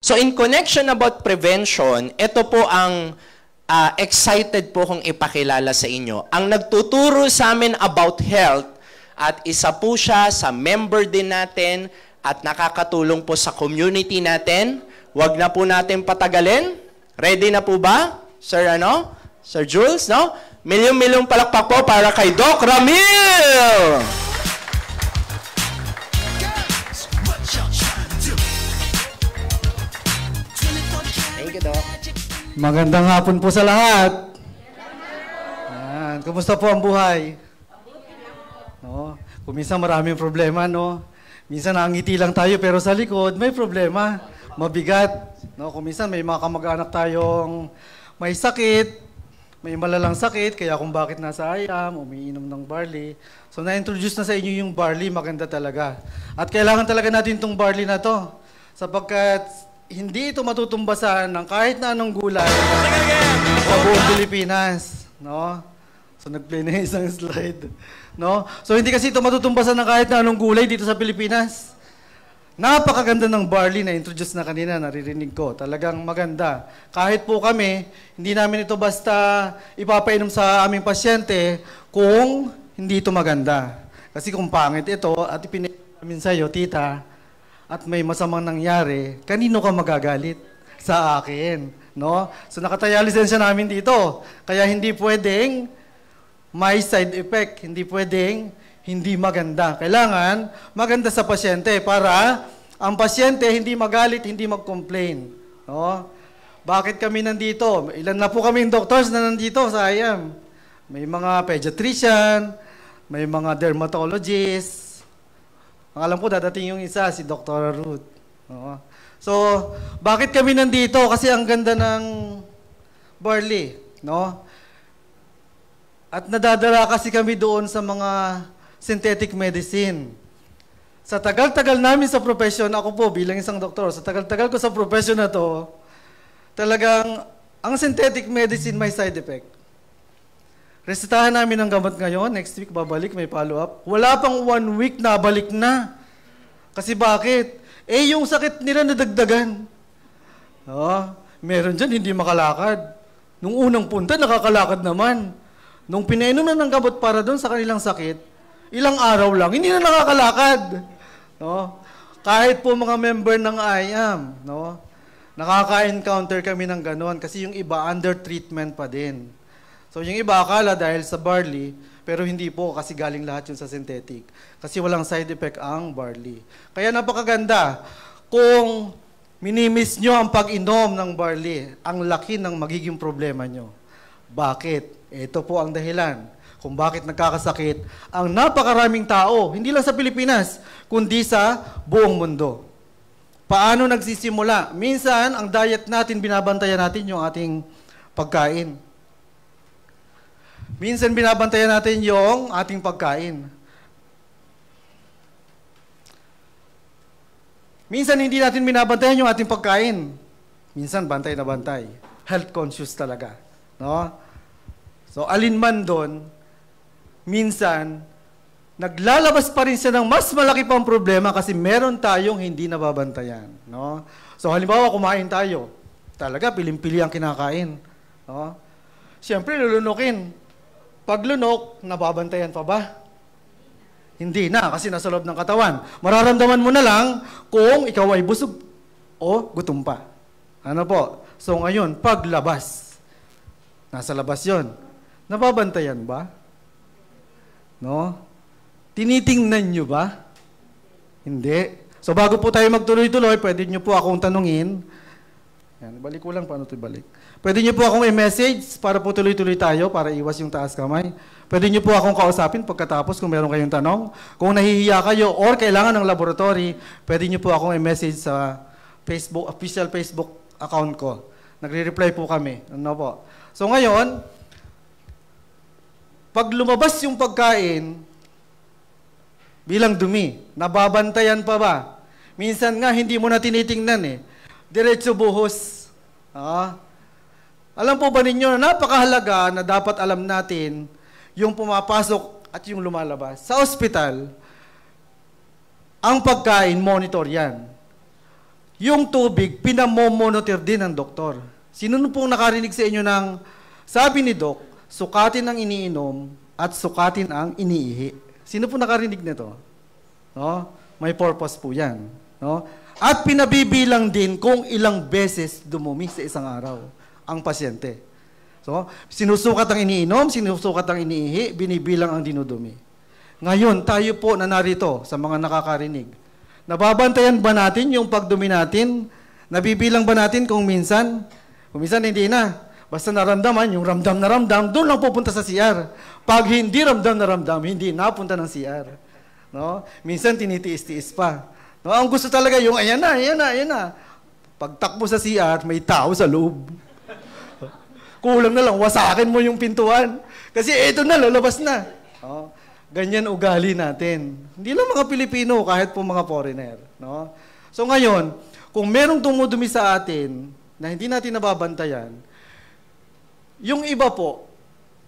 So in connection about prevention, ito po ang excited po kong ipakilala sa inyo. Ang nagtuturo sa amin about health at isa po siya sa member din natin at nakakatulong po sa community natin. Huwag na po natin patagalin. Ready na po ba? Sir, Sir Jules, no? Milyong-milyong palakpak po para kay Doc Ramil! Thank you, Doc. Magandang hapon po sa lahat. Yan. Kumusta po ang buhay? No? Kung minsan maraming problema, no? Minsan nakangiti lang tayo pero sa likod may problema. Mabigat. No? Kung minsan may mga kamag-anak tayong may sakit, may malalang sakit, kaya kung bakit nasa IAM, umiinom ng barley. So na-introduce na sa inyo yung barley, maganda talaga. At kailangan talaga natin itong barley na to sapagkat hindi ito matutumbasan ng kahit na anong gulay sa buong Pilipinas. No? So nag-play na isang slide. No? So hindi kasi ito matutumbasan ng kahit na anong gulay dito sa Pilipinas. Napakaganda ng barley na introduce na kanina, naririnig ko. Talagang maganda. Kahit po kami, hindi namin ito basta ipapainom sa aming pasyente kung hindi ito maganda. Kasi kung pangit ito at ipinainom namin sa iyo, tita, at may masamang nangyari, kanino ka magagalit? Sa akin. No? So nakataya lisensya namin dito. Kaya hindi pwedeng may side effect. Hindi pwedeng hindi maganda. Kailangan maganda sa pasyente para ang pasyente hindi magalit, hindi mag-complain. No? Bakit kami nandito? Ilan na po kaming doctors na nandito sa IAM? May mga pediatrician, may mga dermatologists. Ang alam ko, dadating yung isa, si Dr. Ruth. No? So, bakit kami nandito? Kasi ang ganda ng barley. No? At nadadala kasi kami doon sa mga synthetic medicine. Sa tagal-tagal namin sa profession, ako po bilang isang doktor, sa tagal-tagal ko sa profession na to, talagang ang synthetic medicine may side effect. Resetahan namin ang gamot ngayon, next week babalik, may follow-up. Wala pang 1 week, nabalik na. Kasi bakit? Eh yung sakit nila nadagdagan. Meron dyan, hindi makalakad. Nung unang punta, nakakalakad naman. Nung pinainom na ng gamot para doon sa kanilang sakit, ilang araw lang, hindi na nakakalakad. No? Kahit po mga member ng IAM, no? Nakaka-encounter kami ng ganon kasi yung iba under treatment pa din. So yung iba akala dahil sa barley, pero hindi po kasi galing lahat yun sa synthetic. Kasi walang side effect ang barley. Kaya napakaganda. Kung minimiss nyo ang pag-inom ng barley, ang laki ng magiging problema nyo. Bakit? Ito po ang dahilan kung bakit nagkakasakit ang napakaraming tao, hindi lang sa Pilipinas, kundi sa buong mundo. Paano nagsisimula? Minsan, ang diet natin, binabantayan natin yung ating pagkain. Minsan, binabantayan natin yung ating pagkain. Minsan, hindi natin binabantayan yung ating pagkain. Minsan, bantay na bantay. Health conscious talaga. No? So, alin man doon, minsan, naglalabas pa rin siya ng mas malaki pang problema kasi meron tayong hindi nababantayan. No? So, halimbawa, kumain tayo. Talaga, piling-pili ang kinakain. No? Siyempre, lulunukin. Pag lunok, nababantayan pa ba? Hindi na, kasi nasa loob ng katawan. Mararamdaman mo na lang kung ikaw ay busog o gutom pa. Ano po? So, ngayon, paglabas. Nasa labas yon. Nababantayan ba? No? Tinitingnan nyo ba? Hindi. So bago po tayo magtuloy-tuloy, pwede nyo po akong tanungin. Yan, balik ko lang, paano ito balik? Pwede nyo po akong i-message para po tuloy-tuloy tayo, para iwas yung taas kamay. Pwede nyo po akong kausapin pagkatapos kung meron kayong tanong. Kung nahihiya kayo or kailangan ng laboratory, pwede nyo po akong i-message sa Facebook, official Facebook account ko. Nagre-reply po kami. Ano po? So ngayon, pag lumabas yung pagkain, bilang dumi, nababantayan pa ba? Minsan nga, hindi mo na tinitingnan eh. Diretso buhos. Alam po ba ninyo, napakahalaga na dapat alam natin yung pumapasok at yung lumalabas. Sa ospital, ang pagkain, monitor yan. yung tubig, pinamomonitor din ng doktor. Sino pong nakarinig sa inyo ng, sabi ni Doc, sukatin ang iniinom at sukatin ang iniihi? Sino po nakarinig nito? No? May purpose po yan. No? At pinabibilang din kung ilang beses dumumi sa isang araw ang pasyente. So, sinusukat ang iniinom, sinusukat ang iniihi, binibilang ang dinudumi. Ngayon, tayo po na narito sa mga nakakarinig. Nababantayan ba natin yung pagdumi natin? Nabibilang ba natin kung minsan? Kung minsan hindi na. Basta naramdaman, yung ramdam na ramdam, doon lang pupunta sa CR. Pag hindi ramdam na ramdam, hindi napunta ng CR. No? Minsan tinitiis-tiis pa. No? Ang gusto talaga yung, ayan na, ayan na, ayan na. Pagtakbo sa CR, may tao sa loob. Kulang na lang, wasakin mo yung pintuan. Kasi eto na, lalabas na. No? Ganyan ugali natin. Hindi lang mga Pilipino, kahit po mga foreigner. No? So ngayon, kung merong tumudumi sa atin na hindi natin nababantayan, yung iba po,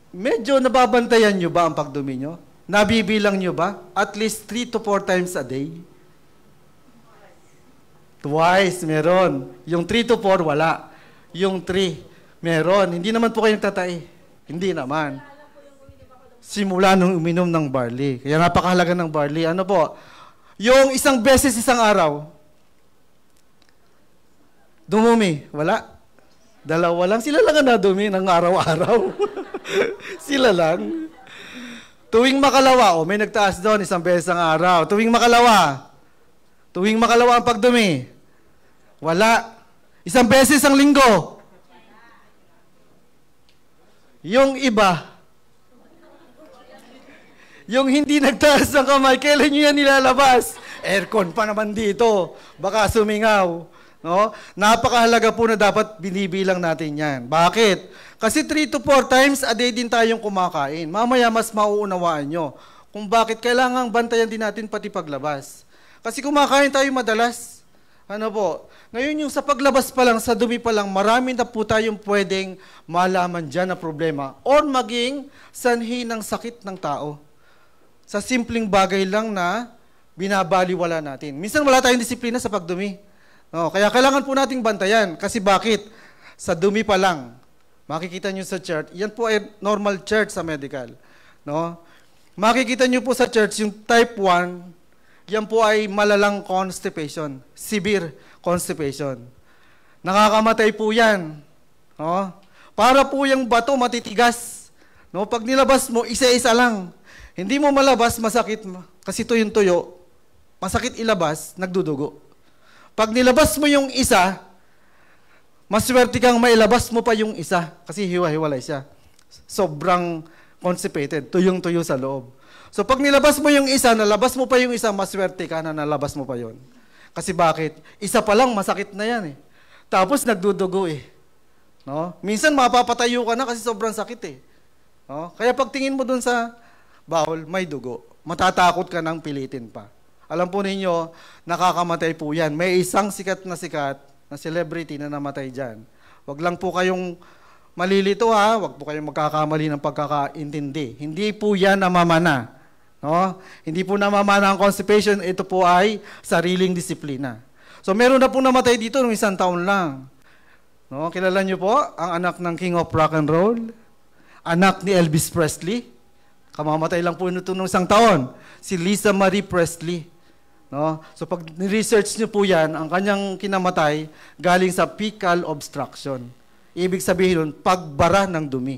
medyo nababantayan nyo ba ang pagdumi nyo? Nabibilang nyo ba? At least 3 to 4 times a day? Twice, meron. Yung 3 to 4, wala. Yung 3, meron. Hindi naman po kayo nagtatay. Hindi naman. Simula nung uminom ng barley. Kaya napakahalaga ng barley. Ano po? Yung isang beses isang araw, dumumi. Wala. Dalawa lang. Sila lang ang nadumi ng araw-araw. Sila lang. Tuwing makalawa, may nagtaas doon, isang beses ang araw. Tuwing makalawa ang pagdumi. Wala. Isang beses ang linggo. Yung iba, yung hindi nagtaas ng kamay, kailan nyo yan nilalabas? Aircon pa naman dito. Baka sumingaw. No? Napakahalaga po na dapat binibilang natin yan. Bakit? Kasi 3 to 4 times a day din tayong kumakain. Mamaya mas mauunawaan nyo kung bakit kailangang bantayan din natin pati paglabas. Kasi kumakain tayo madalas. Ano po? Ngayon yung sa paglabas pa lang, sa dumi pa lang, marami na po tayong pwedeng malaman dyan na problema or maging sanhi ng sakit ng tao. Sa simpleng bagay lang na binabaliwala natin. Minsan wala tayong disiplina sa pagdumi. No, kaya kailangan po nating bantayan. Kasi bakit? Sa dumi pa lang, makikita nyo sa chart, yan po ay normal chart sa medical. No? Makikita nyo po sa chart, yung type 1, yan po ay malalang constipation. Severe constipation. Nakakamatay po yan. No? Para po yung bato matitigas. No? Pag nilabas mo, isa-isa lang. Hindi mo malabas, masakit. Kasi tuyong-tuyo, masakit ilabas, nagdudugo. Pag nilabas mo yung isa, maswerte kang mailabas mo pa yung isa. Kasi hiwa-hiwalay siya. Sobrang constipated, tuyong-tuyo sa loob. So pag nilabas mo yung isa, nalabas mo pa yung isa, maswerte ka na nalabas mo pa yun. Kasi bakit? Isa pa lang, masakit na yan eh. Tapos nagdudugo eh. No? Minsan mapapatayo ka na kasi sobrang sakit eh. No? Kaya pagtingin mo dun sa bawal, may dugo. Matatakot ka nang pilitin pa. Alam po ninyo, nakakamatay po yan. May isang sikat na celebrity na namatay dyan. Wag lang po kayong malilito ha, wag po kayong magkakamali ng pagkakaintindi. Hindi po yan namamana. No? Hindi po namamana ang constipation, ito po ay sariling disiplina. So meron na po namatay dito nung 1 taon lang. No? Kilala niyo po ang anak ng King of Rock and Roll? Anak ni Elvis Presley? Kamamatay lang po ito nung 1 taon. Si Lisa Marie Presley. No? So pag ni-research niyo po yan, ang kanyang kinamatay galing sa fecal obstruction. Ibig sabihin nun, pagbara ng dumi.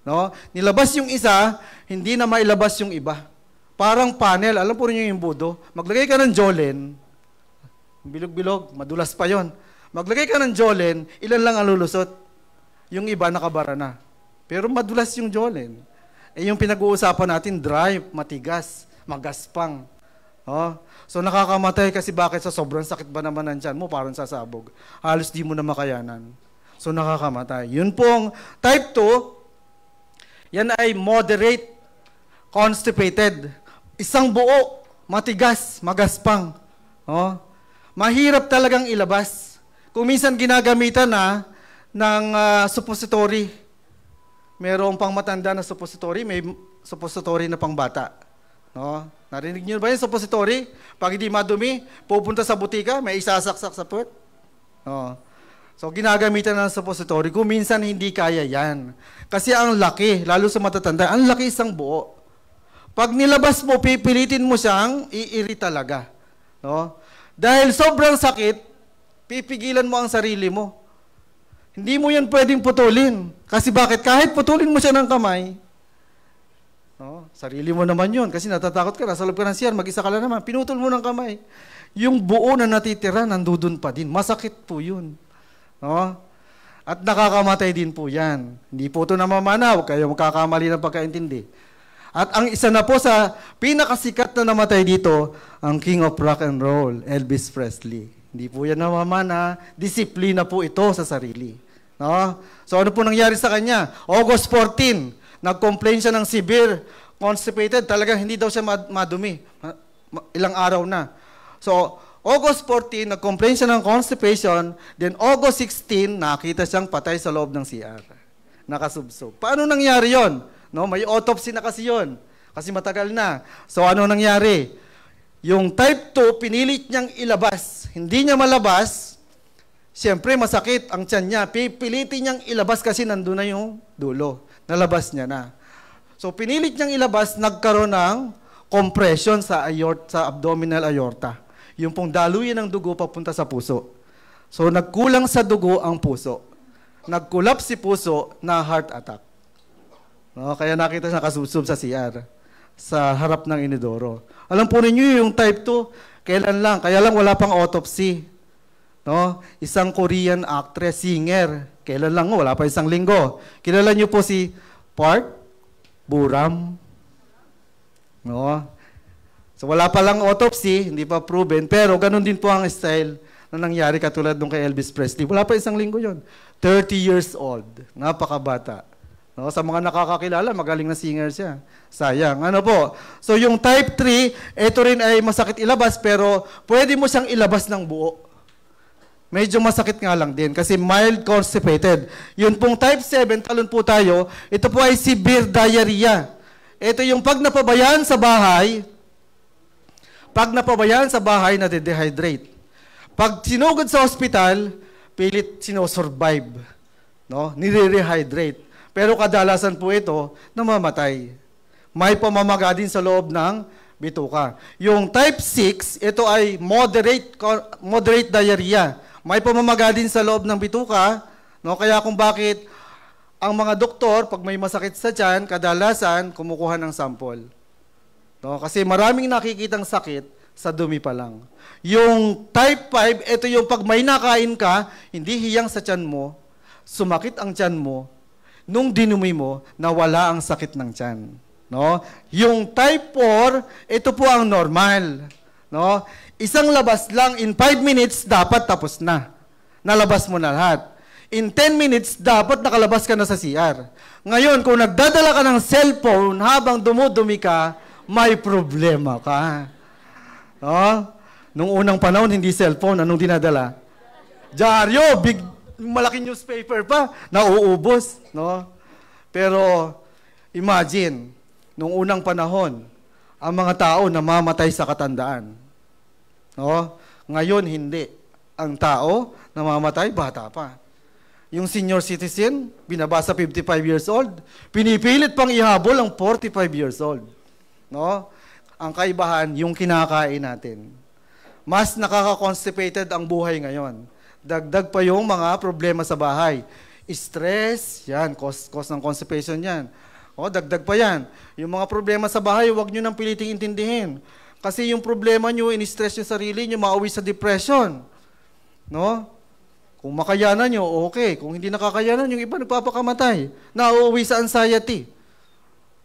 No? Nilabas yung isa, hindi na mailabas yung iba. Parang panel, alam po niyo yung budo. Maglagay ka ng Jolen, bilog-bilog, madulas pa yon. Maglagay ka ng Jolen, ilan lang ang lulusot? Yung iba nakabara na. Pero madulas yung Jolen. Eh yung pinag-uusapan natin, dry, matigas, magaspang. Oh. So nakakamatay kasi bakit? Sa sobrang sakit ba naman ng tiyan mo, parang sasabog. Halos di mo na makayanan. So nakakamatay. Yun pong type 2, yan ay moderate constipated. Isang buo, matigas, magaspang. Oh. Mahirap talagang ilabas. Kung minsan ginagamitan na ng suppository. Merong pang matanda na suppository, may suppository na pang bata. No? Narinig niyo ba yung suppository? Pag hindi madumi, pupunta sa butika, may isasaksak sa puwet. Oh. So, ginagamitan ng suppository. Kung minsan hindi kaya yan. Kasi ang laki, lalo sa matatanda, ang laki isang buo. Pag nilabas mo, pipilitin mo siyang iiri talaga. No? Dahil sobrang sakit, pipigilan mo ang sarili mo. Hindi mo yan pwedeng putulin. Kasi bakit? Kahit putulin mo siya ng kamay, no? Sarili mo naman yun. Kasi natatakot ka, nasa loob ka ng CR, mag-isa ka lang naman. Pinutol mo ng kamay. Yung buo na natitira, nandudun pa din. Masakit po yun. No? At nakakamatay din po yan. Hindi po ito namamana. Huwag kayo magkakamali ng pagkaintindi. At ang isa na po sa pinakasikat na namatay dito, ang King of Rock and Roll, Elvis Presley. Hindi po yan namamana. Disiplina po ito sa sarili. No? So ano po nangyari sa kanya? August 14, nag-complain siya ng severe constipated. Talagang hindi daw siya madumi. Ilang araw na. So, August 14, nag-complain siya ng constipation. Then, August 16, nakita siyang patay sa loob ng CR. Nakasubsob. Paano nangyari yon? No, may autopsy na kasi yon. Kasi matagal na. So, ano nangyari? Yung type 2, pinilit niyang ilabas. Hindi niya malabas. Siyempre, masakit ang tiyan niya. Pipilitin niyang ilabas kasi nandun na yung dulo. Nalabas niya na. So, pinilit niyang ilabas, nagkaroon ng compression sa abdominal aorta. Yung pong daluyan ng dugo papunta sa puso. So, nagkulang sa dugo ang puso. Nag-collapse si puso na heart attack. No, kaya nakita siya nakasusub sa CR, sa harap ng inidoro. Alam po ninyo yung type 2, kailan lang? Kaya lang wala pang autopsy. No? Isang Korean actress, singer. Kailan lang? Wala pa isang linggo. Kilala niyo po si Park Buram. No? So wala pa lang autopsy, hindi pa proven, pero ganun din po ang style na nangyari katulad nung kay Elvis Presley. Wala pa isang linggo yon. 30 years old. Napakabata. No? Sa mga nakakakilala, magaling na singer siya. Sayang. Ano po? So yung type 3, ito rin ay masakit ilabas, pero pwede mo siyang ilabas ng buo. Medyo masakit nga lang din kasi mild constipated. Yun pong type 7, talon po tayo, ito po ay severe diarrhea. Ito yung pag napabayaan sa bahay, nade-dehydrate. Pag sinugod sa hospital, pilit sinosurvive. No? Nire-rehydrate. Pero kadalasan po ito, namamatay. May pamamaga din sa loob ng bituka. Yung type 6, ito ay moderate diarrhea. May pamamaga din sa loob ng bituka. No? Kaya kung bakit ang mga doktor, pag may masakit sa tiyan, kadalasan, kumukuha ng sample. No, kasi maraming nakikitang sakit sa dumi pa lang. Yung type 5, ito yung pag may nakain ka, hindi hiyang sa tiyan mo, sumakit ang tiyan mo, nung dinumi mo, nawala ang sakit ng tiyan. No? Yung type 4, ito po ang normal. No? Isang labas lang, in 5 minutes, dapat tapos na. Nalabas mo na lahat. In 10 minutes, dapat nakalabas ka na sa CR. Ngayon, kung nagdadala ka ng cellphone habang dumudumi ka, may problema ka. No? Nung unang panahon, hindi cellphone. Anong dinadala? Dyaryo, big, malaking newspaper pa, nauubos. No? Pero, imagine, nung unang panahon, ang mga tao namamatay sa katandaan. No? Ngayon, hindi. Ang tao, namamatay, bata pa. Yung senior citizen, binabasa 55 years old, pinipilit pang ihabol ang 45 years old. No? Ang kaibahan, yung kinakain natin. Mas nakaka-constipated ang buhay ngayon. Dagdag pa yung mga problema sa bahay. Stress, yan, cause ng constipation yan. O, dagdag pa yan. Yung mga problema sa bahay, huwag nyo nang piliting intindihin. Kasi yung problema nyo, in-stress yung sarili nyo, mauwi sa depression. No? Kung makayanan nyo, okay. Kung hindi nakakayanan, yung iba nagpapakamatay. Nauuwi sa anxiety.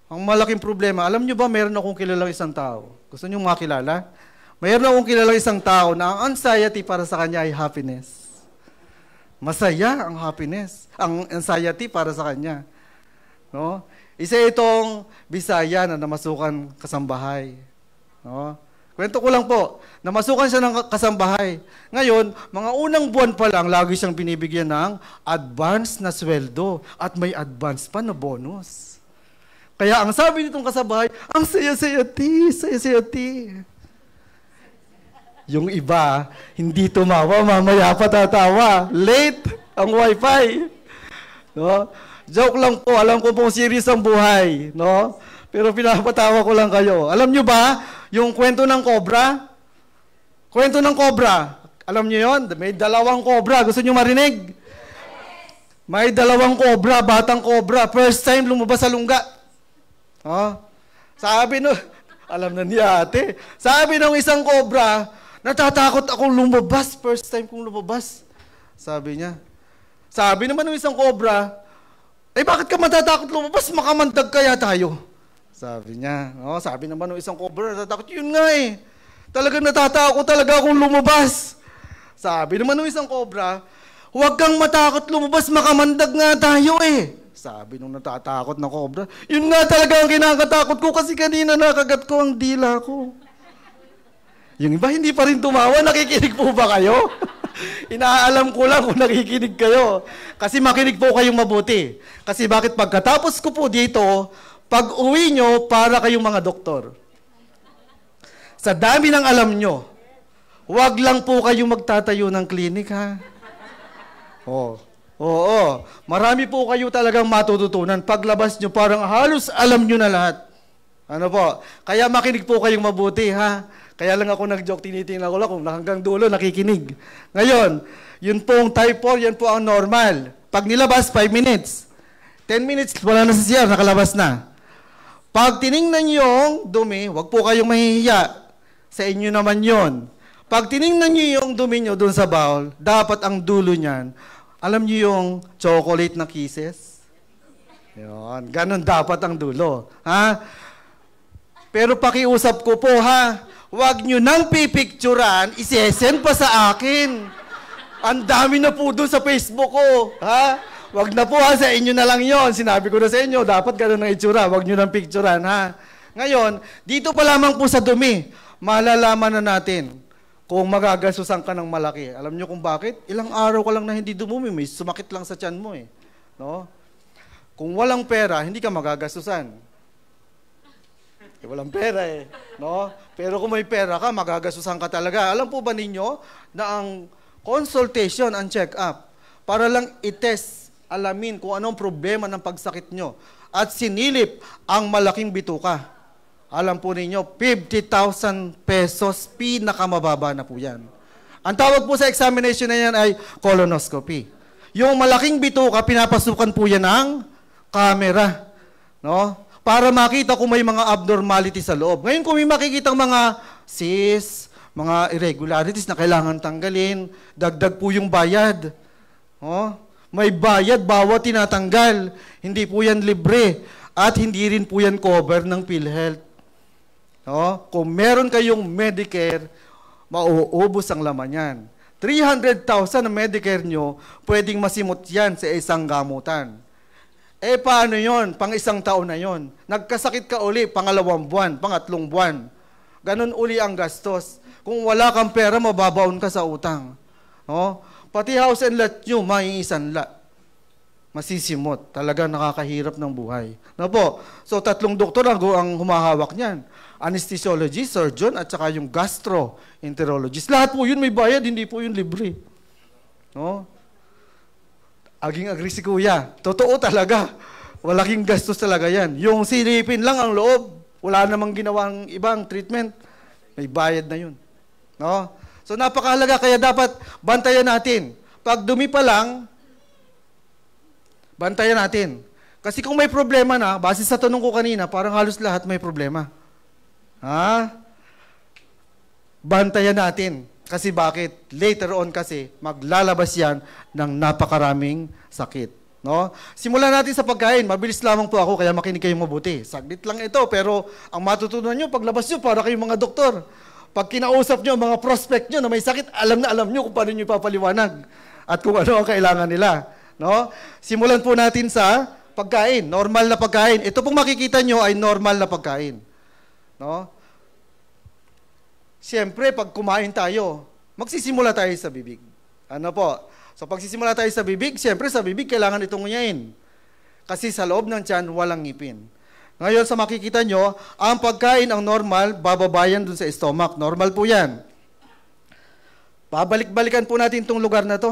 Ang malaking problema, alam nyo ba, mayroon akong kilalang isang tao. Gusto nyo makilala? Mayroon akong kilalang isang tao na ang anxiety para sa kanya ay happiness. Masaya ang happiness. Ang anxiety para sa kanya. No? Isa itong Bisaya na namasukan kasambahay. No? Kwento ko lang po, namasukan siya ng kasambahay. Ngayon, mga unang buwan pa lang, lagi siyang binibigyan ng advance na sweldo at may advance pa na bonus. Kaya ang sabi nitong kasambahay, ang saya-saya ti, saya-saya ti. Yung iba, hindi tumawa, mamaya pa tatawa. Late ang wifi. No? Joke lang po, alam ko pong serious ang buhay. No? Pero pinapatawa ko lang kayo. Alam nyo ba, yung kwento ng cobra? Kwento ng cobra. Alam nyo yon? May dalawang cobra. Gusto nyo marinig? May dalawang cobra, batang cobra. First time lumabas sa lungga. Oh. Sabi no, alam na ni ate. Sabi ng isang cobra, natatakot akong lumabas. First time kong lumabas. Sabi niya. Sabi naman ng isang cobra, bakit ka matatakot lumabas? Makamandag kaya tayo. Sabi niya. Oh, sabi naman ng isang cobra, natatakot. Yun nga eh. Talagang natatakot talaga akong lumabas. Sabi naman ng isang cobra, huwag kang matakot lumabas, makamandag nga tayo eh. Sabi nung natatakot na cobra, yun nga talaga ang kinakatakot ko kasi kanina nakagat ko ang dila ko. Yung iba hindi pa rin tumawa, nakikinig po ba kayo? Inaalam ko lang kung nakikinig kayo. Kasi makinig po kayong mabuti. Kasi bakit pagkatapos ko po dito, pag uwi nyo, para kayong mga doktor. Sa dami ng alam nyo, huwag lang po kayong magtatayo ng klinik ha. Oo. Marami po kayo talagang matututunan. Paglabas nyo, parang halos alam nyo na lahat. Ano po? Kaya makinig po kayong mabuti, ha? Kaya lang ako nag-joke, tinitingnan ko lang kung hanggang dulo nakikinig. Ngayon, yun pong type 4, yan po ang normal. Pag nilabas, 5 minutes. 10 minutes, wala na sa CR, nakalabas na. Pag tiningnan yung dumi, wag po kayong mahihiya. Sa inyo naman yon. Pag tiningnan nyo yung dumi nyo dun sa bowl, dapat ang dulo niyan, alam nyo yung chocolate na kisses? Yun, ganun dapat ang dulo. Ha? Pero pakiusap ko po ha, huwag nyo nang pipicturan, isesend pa sa akin. Ang dami na po doon sa Facebook ko. Ha? Huwag na po ha, sa inyo na lang yon. Sinabi ko na sa inyo, dapat ganun ang itsura, huwag nyo nang picturan ha. Ngayon, dito pa lamang po sa dumi, malalaman na natin kung magagasusan ka ng malaki. Alam nyo kung bakit? Ilang araw ka lang na hindi dumumi, may sumakit lang sa tiyan mo eh. No? Kung walang pera, hindi ka magagasusan. Walang pera eh. No? Pero kung may pera ka, magagasusan ka talaga. Alam po ba ninyo na ang consultation, ang check-up, para lang itest, alamin kung anong problema ng pagsakit nyo at sinilip ang malaking bituka. Alam po ninyo, 50,000 pesos, pinakamababa na po yan. Ang tawag po sa examination na yan ay colonoscopy. Yung malaking bituka, pinapasukan po yan ng camera. No? Para makita kung may mga abnormality sa loob. Ngayon, kung may makikita mga cysts, mga irregularities na kailangan tanggalin, dagdag po yung bayad. No? May bayad, bawat tinatanggal. Hindi po yan libre. At hindi rin po yan cover ng PhilHealth. No? Kung meron kayong Medicare, mauubos ang laman yan. 300,000 na Medicare nyo, pwedeng masimot yan sa isang gamutan. Paano yon? Pang isang taon na yon. Nagkasakit ka uli, pangalawang buwan, pangatlong buwan. Ganon uli ang gastos. Kung wala kang pera, mababaon ka sa utang. No? Pati house and lot nyo, maiisanla. Masisimot. Talaga nakakahirap ng buhay. No po? So, 3 doktor ang humahawak niyan. Anesthesiologist, surgeon, at saka yung gastroenterologist. Lahat po yun may bayad, hindi po yun libre. No? Aging-agri si kuya. Totoo talaga. Walaking gastos talaga yan. Yung silipin lang ang loob, wala namang ginawang ibang treatment, may bayad na yun. No? So napakahalaga, kaya dapat bantayan natin. Pag dumi pa lang, bantayan natin. Kasi kung may problema na, base sa tanong ko kanina, parang halos lahat may problema. Ha? Bantayan natin. Kasi bakit? Later on kasi, maglalabas yan ng napakaraming sakit. No? Simulan natin sa pagkain. Mabilis lamang po ako, kaya makinig kayong mabuti. Saglit lang ito, pero ang matutunan nyo, paglabas nyo, para kayong mga doktor. Pag kinausap nyo, mga prospect nyo na may sakit, alam na alam nyo kung paano nyo ipapaliwanag at kung ano ang kailangan nila. No? Simulan po natin sa pagkain. Normal na pagkain. Ito pong makikita nyo ay normal na pagkain. No? Siyempre, pag kumain tayo, magsisimula tayo sa bibig. Ano po? So, pag sisimula tayo sa bibig, siyempre sa bibig, kailangan itong nguyain. Kasi sa loob ng tiyan, walang ngipin. Ngayon, sa makikita nyo, ang pagkain, ang normal, bababayan dun sa stomach. Normal po yan. Pabalik-balikan po natin itong lugar na to.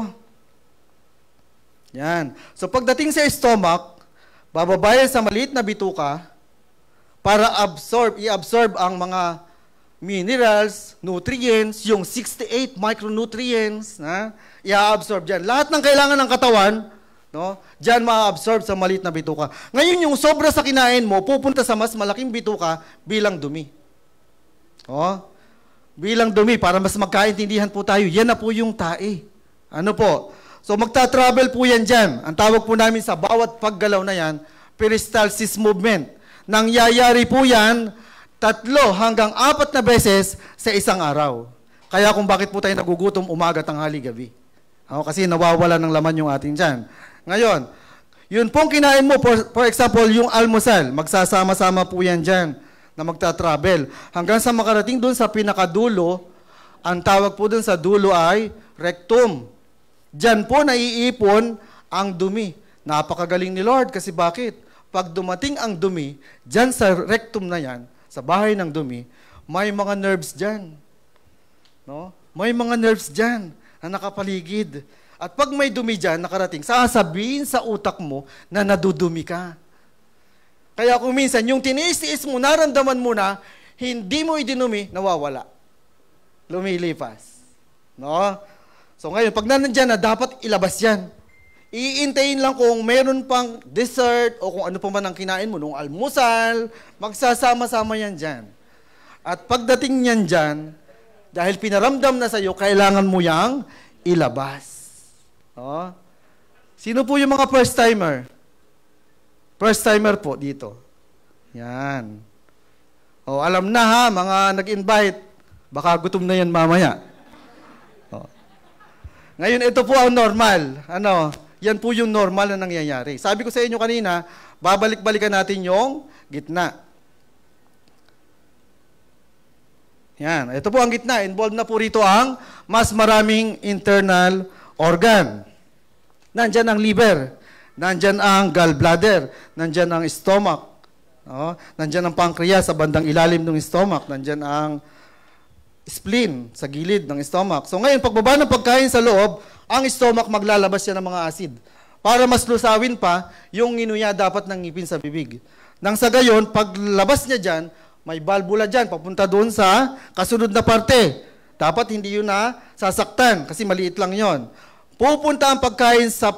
Yan. So pagdating sa stomach, bababayan sa maliit na bituka para i-absorb ang mga minerals, nutrients, yung 68 micronutrients, i-absorb dyan. Lahat ng kailangan ng katawan, no, dyan ma-absorb sa maliit na bituka. Ngayon, yung sobra sa kinain mo, pupunta sa mas malaking bituka bilang dumi. Bilang dumi, para mas magkaintindihan po tayo. Yan na po yung tae. Ano po? So, magta-travel po yan dyan. Ang tawag po namin sa bawat paggalaw na yan, peristalsis movement. Nangyayari po yan 3 hanggang 4 na beses sa isang araw. Kaya kung bakit po tayo nagugutom umaga, tanghali, gabi. Kasi nawawala ng laman yung ating dyan. Ngayon, yun pong kinain mo, for example, yung almusal, magsasama-sama po yan dyan na magta-travel. Hanggang sa makarating doon sa pinakadulo, ang tawag po doon sa dulo ay rectum. Dyan po naiipon ang dumi. Napakagaling ni Lord kasi bakit? Pag dumating ang dumi, dyan sa rectum na yan, sa bahay ng dumi, may mga nerves dyan. No? May mga nerves dyan na nakapaligid. At pag may dumi dyan, nakarating, sasabihin sa utak mo na nadudumi ka. Kaya kung minsan, yung tiniis-tiis mo, naramdaman mo na, hindi mo idinumi, nawawala. Lumilipas. No? So ngayon, pag nandiyan na, dapat ilabas yan. Iintayin lang kung meron pang dessert o kung ano pa man ang kinain mo, nung almusal, magsasama-sama yan dyan. At pagdating niyan dyan, dahil pinaramdam na sa'yo, kailangan mo yang ilabas. Oh? Sino po yung mga first-timer? First-timer po dito. Yan. Oh, alam na ha, mga nag-invite. Baka gutom na yan mamaya. Oh. Ngayon, ito po ang normal. Yan po yung normal na nangyayari. Sabi ko sa inyo kanina, babalik-balikan natin yung gitna. Yan. Ito po ang gitna. Involved na po rito ang mas maraming internal organ. Nandyan ang liver. Nandyan ang gallbladder. Nandyan ang stomach. Nandyan ang pancreas sa bandang ilalim ng stomach. Nandyan ang spleen sa gilid ng stomach. So ngayon, pagbaba ng pagkain sa loob, ang stomach maglalabas yan ng mga acid. Para mas lusawin pa, yung nginuya dapat ng ngipin sa bibig. Nang sa gayon, paglabas niya dyan, may valvula dyan, papunta doon sa kasunod na parte. Dapat hindi yun na sasaktan, kasi maliit lang yon. Pupunta ang pagkain sa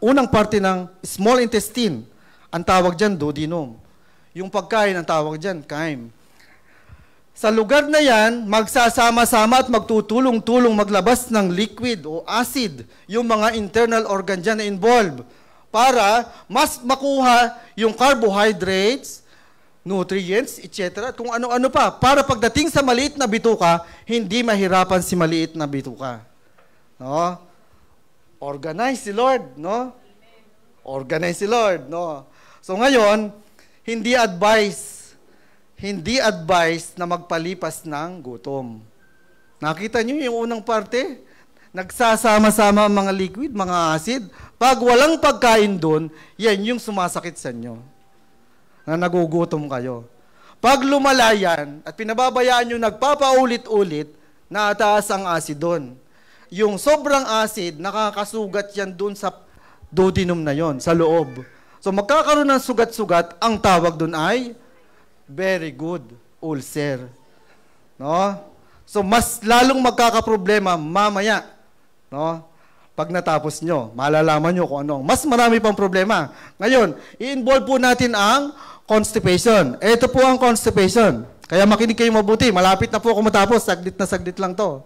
unang parte ng small intestine. Ang tawag dyan, duodenum. Yung pagkain, ang tawag dyan, chyme. Sa lugar na yan, magsasama-sama at magtutulong-tulong maglabas ng liquid o acid, yung mga internal organ dyan na involved, para mas makuha yung carbohydrates, nutrients, etc. Kung ano-ano pa. Para pagdating sa maliit na bituka, hindi mahirapan si maliit na bituka. No? Organize si Lord, no? Organize si Lord, no? So ngayon, hindi advice na magpalipas ng gutom. Nakita niyo yung unang parte? Nagsasama-sama ang mga liquid, mga acid. Pag walang pagkain doon, yan yung sumasakit sa inyo. Na nagugutom kayo. Pag lumala yan, at pinababayaan nyo nagpapaulit-ulit, naataas ang acid doon. Yung sobrang acid, nakakasugat yan doon sa duodenum na yon, sa loob. So magkakaroon ng sugat-sugat, ang tawag doon ay very good ulcer. No? So mas lalong magkakaproblema mamaya. No? Pag natapos nyo, malalaman nyo kung ano. Mas marami pang problema. Ngayon, i-involve po natin ang constipation. Ito po ang constipation. Kaya makinig kayo mabuti. Malapit na po ako matapos. Saglit lang to.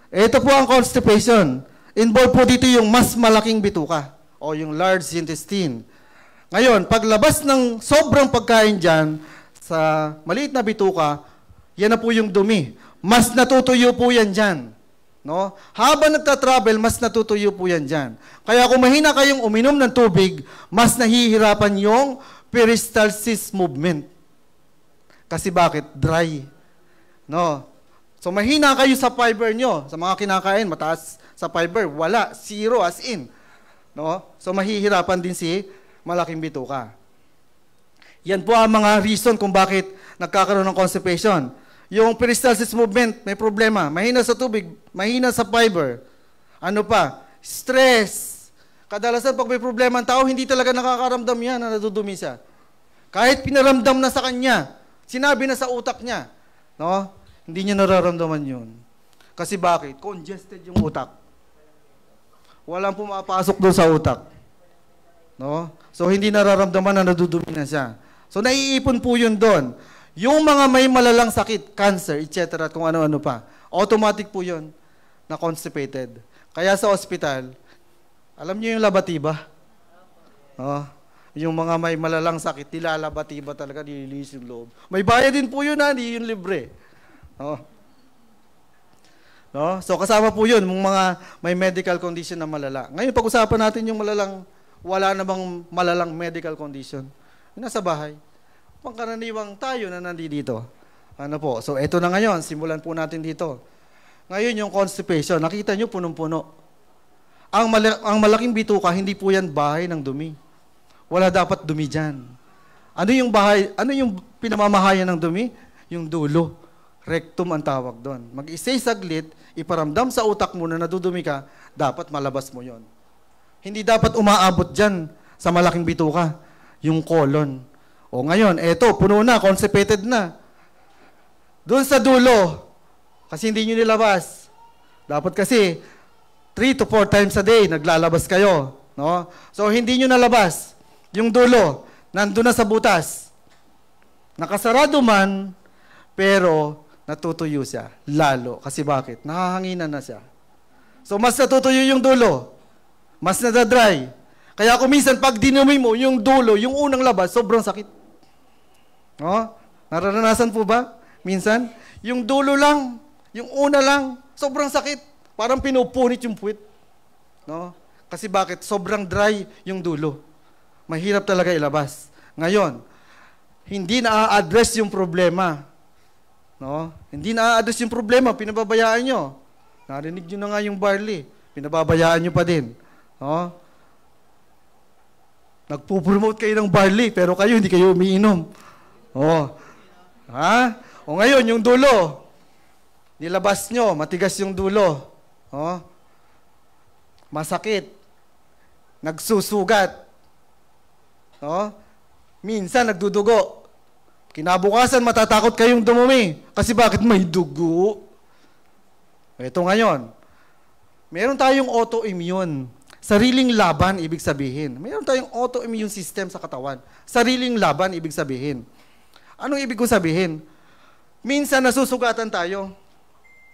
Ito po ang constipation. Involve po dito yung mas malaking bituka o yung large intestine. Ngayon, paglabas ng sobrang pagkain dyan, sa maliit na bituka, yan na po yung dumi. Mas natutuyo po yan dyan. No? Habang nagtatravel, mas natutuyo po yan dyan. Kaya kung mahina kayong uminom ng tubig, mas nahihirapan yung peristalsis movement. Kasi bakit? Dry. No? So mahina kayo sa fiber nyo. Sa mga kinakain, mataas sa fiber. Wala. Zero as in. No? So mahihirapan din si malaking bituka. Yan po ang mga reason kung bakit nagkakaroon ng constipation. Yung peristalsis movement, may problema. Mahina sa tubig, mahina sa fiber. Ano pa? Stress. Kadalasan pag may problema ang tao, hindi talaga nakakaramdam yan na nadudumi siya. Kahit pinaramdam na sa kanya, sinabi na sa utak niya, no? Hindi niya nararamdaman yun. Kasi bakit? Congested yung utak. Walang pumapasok doon sa utak. No? So, hindi nararamdaman na nadudumi na siya. So, naiipon po yun doon. Yung mga may malalang sakit, cancer, etc., kung ano-ano pa, automatic po yun na constipated. Kaya sa ospital, alam niyo yung labatiba? Oh, yung mga may malalang sakit, nilalabatiba talaga, nililis yung loob. May bayad din po yun, hindi yun libre. Oh. No? So kasama po yun, yung mga may medical condition na malala. Ngayon, pag-usapan natin yung wala namang malalang medical condition. Yung nasa bahay. Pangkaraniwang tayo na nandito. Ano po? So eto na ngayon, simulan po natin dito. Ngayon yung constipation, nakita nyo punong-puno. Ang malaking bituka, hindi po yan bahay ng dumi. Wala dapat dumi dyan. Ano yung pinamamahayan ng dumi? Yung dulo. Rectum ang tawag doon. Mag-isay saglit, iparamdam sa utak mo na nadudumi ka, dapat malabas mo yon. Hindi dapat umaabot dyan sa malaking bituka. Yung colon. O ngayon, eto, puno na, constipated na. Doon sa dulo, kasi hindi nyo nilabas. Dapat kasi, 3 to 4 times a day, naglalabas kayo. No? So, hindi nyo nalabas. Yung dulo, nandun na sa butas. Nakasarado man, pero natutuyo siya. Lalo. Kasi bakit? Nahahanginan na siya. So, mas natutuyo yung dulo. Mas nadadry. Kaya kung minsan, pag dinumi mo, yung dulo, yung unang labas, sobrang sakit. No? Nararanasan po ba? Minsan? Yung dulo lang, yung una lang, sobrang sakit. Parang pinupunit yung puwit. No? Kasi bakit? Sobrang dry yung dulo. Mahirap talaga ilabas. Ngayon, hindi na-address yung problema. No? Hindi na-address yung problema, pinababayaan nyo. Narinig nyo na nga yung barley. Pinababayaan nyo pa din. No? Nagpo-promote kayo ng barley, pero kayo hindi kayo umiinom. Oh. Ha? O ngayon, yung dulo. Nilabas nyo, matigas yung dulo. Oh. Masakit. Nagsusugat. Oh. Minsan nagdudugo. Kinabukasan matatakot kayong dumumi. Kasi bakit may dugo? Ito ngayon. Meron tayong autoimmune. Sariling laban, ibig sabihin. Meron tayong autoimmune system sa katawan. Sariling laban, ibig sabihin. Anong ibig ko sabihin? Minsan nasusugatan tayo.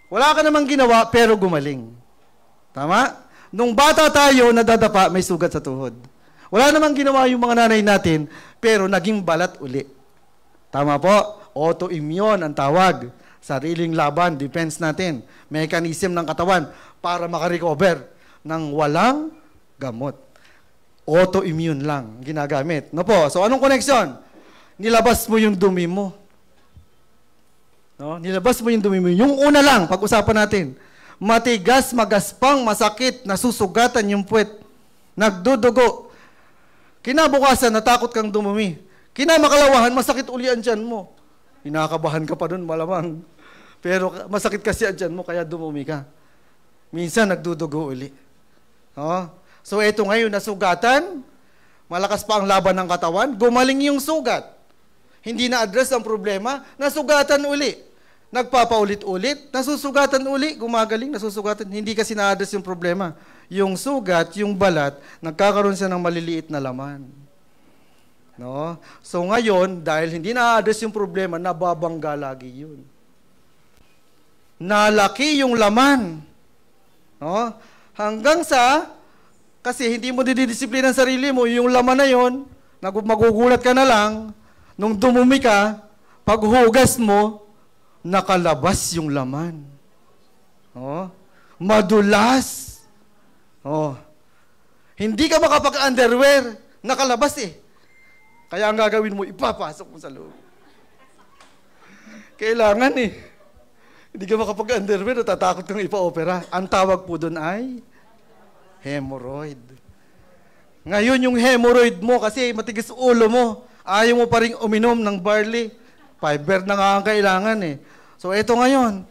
Wala ka namang ginawa, pero gumaling. Tama? Nung bata tayo, nadadapa, may sugat sa tuhod. Wala namang ginawa yung mga nanay natin, pero naging balat uli. Tama po? Autoimmune ang tawag. Sariling laban, defense natin. Mechanism ng katawan para makarecover ng walang gamot. Autoimmune lang ginagamit. No po? So, anong connection? Nilabas mo yung dumi mo. No? Nilabas mo yung dumi mo. Yung una lang, pag-usapan natin. Matigas, magaspang, masakit, nasusugatan yung puwet. Nagdudugo. Kinabukasan, natakot kang dumumi. Kinamakalawahan, masakit uli ang tiyan mo. Hinakabahan ka pa dun, malamang. Pero masakit kasi ang tiyan mo, kaya dumumi ka. Minsan, nagdudugo uli. No? So, eto ngayon, nasugatan. Malakas pa ang laban ng katawan. Gumaling yung sugat. Hindi na-address ang problema, nasugatan uli. Nagpapaulit-ulit, nasusugatan uli, gumagaling, nasusugatan. Hindi kasi na-address yung problema. Yung sugat, yung balat, nagkakaroon siya ng maliliit na laman. No? So ngayon, dahil hindi na-address yung problema, nababangga lagi yun. Nalaki yung laman. No? Hanggang sa, kasi hindi mo didisiplina ang sarili mo, yung laman na yun, magugulat ka na lang, nung dumumi ka, paghugas mo, nakalabas yung laman. Oh, madulas. Oh. Hindi ka makapag-underwear, nakalabas eh. Kaya ang gagawin mo, ipapasok mo sa loob. Kailangan eh. Hindi ka makapag-underwear, tatakot kang ipa-opera. Ang tawag po doon ay hemorrhoid. Ngayon yung hemorrhoid mo, kasi matigas ulo mo, ayaw mo pa rin uminom ng barley. Fiber na nga ang kailangan eh. So, eto ngayon.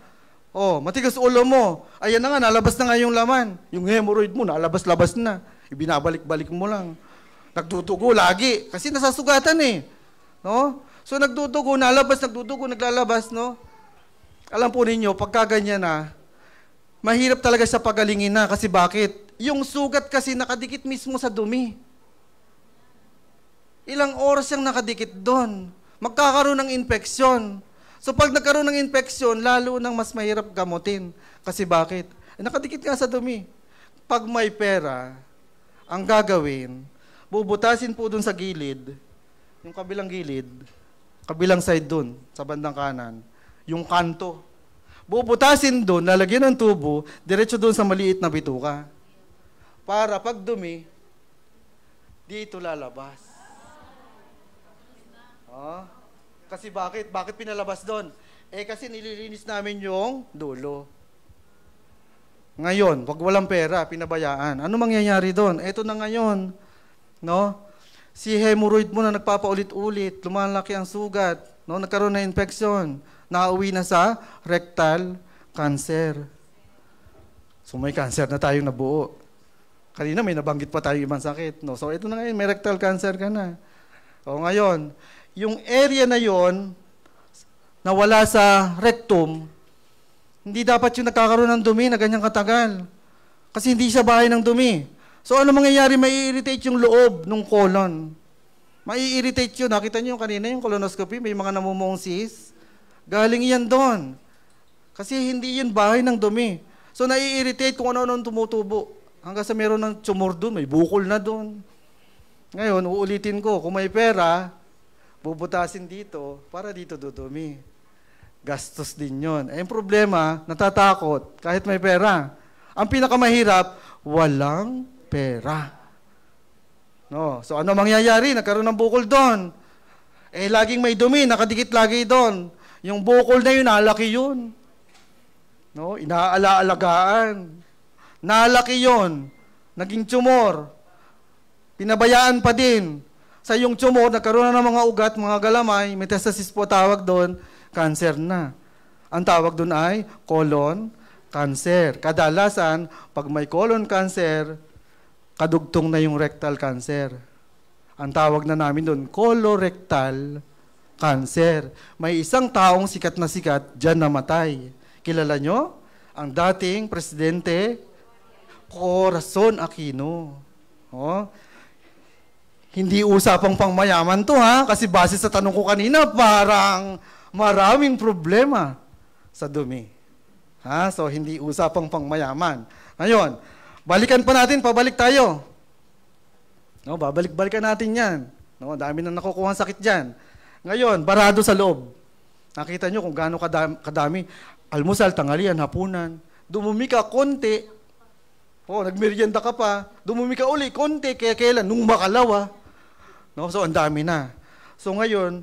Oh, matigas ulo mo. Ayan na nga, nalabas na nga yung laman. Yung hemorrhoid mo, nalabas-labas na. Ibinabalik-balik mo lang. Nagtutugo lagi. Kasi nasasugatan eh. No? So, nagtutugo, nagtutugo, naglalabas, no? Alam po ninyo, pagka ganyan na, mahirap talaga sa pagalingin na. Kasi bakit? Yung sugat kasi nakadikit mismo sa dumi. Ilang oras yung nakadikit doon. Magkakaroon ng infeksyon. So pag nagkaroon ng infeksyon, lalo nang mas mahirap gamutin. Kasi bakit? Nakadikit nga sa dumi. Pag may pera, ang gagawin, bubutasin po dun sa gilid, yung kabilang gilid, kabilang side dun, sa bandang kanan, yung kanto. Bubutasin dun, lalagyan ng tubo, diretso dun sa maliit na bituka. Para pag dumi, dito lalabas. Oh. Kasi bakit? Bakit pinalabas doon? Kasi nililinis namin yung dulo. Ngayon, pag walang pera, pinabayaan. Ano mangyayari doon? Eto na ngayon. No? Si hemorrhoid mo na nagpapaulit-ulit, lumalaki ang sugat, no? Nagkaroon na infection, nauwi na sa rectal cancer. So may cancer na tayong nabuo. Kanina may nabanggit pa tayong ibang sakit. No? So ito na ngayon, may rectal cancer ka na. O ngayon, yung area na yon na wala sa rectum, hindi dapat yung nagkakaroon ng dumi na ganyang katagal. Kasi hindi siya bahay ng dumi. So ano mangyayari? Mai-irritate yung loob ng colon. Mai-irritate yun. Nakita niyo kanina yung colonoscopy, may mga namumong cyst. Galing yan doon. Kasi hindi yun bahay ng dumi. So nai-irritate kung ano-ano tumutubo. Hanggang sa meron ng tumor doon, may bukol na doon. Ngayon, uulitin ko, kung may pera, bubutasin dito, para dito dudumi. Gastos din yun. Yung problema, natatakot, kahit may pera. Ang pinakamahirap, walang pera. No? So ano mangyayari? Nagkaroon ng bukol doon. Laging may dumi, nakadikit lagi doon. Yung bukol na yun, nalaki yun. No? Inaala-alagaan. Nalaki yun. Naging tumor. Pinabayaan pa din. Sa yung tumor, nagkaroon na ng mga ugat, mga galamay, metastasis po tawag doon, cancer na. Ang tawag doon ay colon cancer. Kadalasan, pag may colon cancer, kadugtong na yung rectal cancer. Ang tawag na namin doon, colorectal cancer. May isang taong sikat na sikat, dyan namatay. Kilala nyo? Ang dating presidente, Corazon Aquino. Oh. Hindi usapang pangmayaman to ha, kasi base sa tanong ko kanina, parang maraming problema sa dumi. Ha? So, hindi usapang pangmayaman. Ngayon, balikan pa natin, pabalik tayo. No, babalik-balikan natin yan. No, dami na nakukuha sakit dyan. Ngayon, barado sa loob. Nakita nyo kung gaano kadami. Almusal, tanghalian, hapunan. Dumumi ka konti. Nagmerienda ka pa. Dumumi ka uli, konti. Kaya kailan? Nung makalawa. No? So, ang dami na. So, ngayon,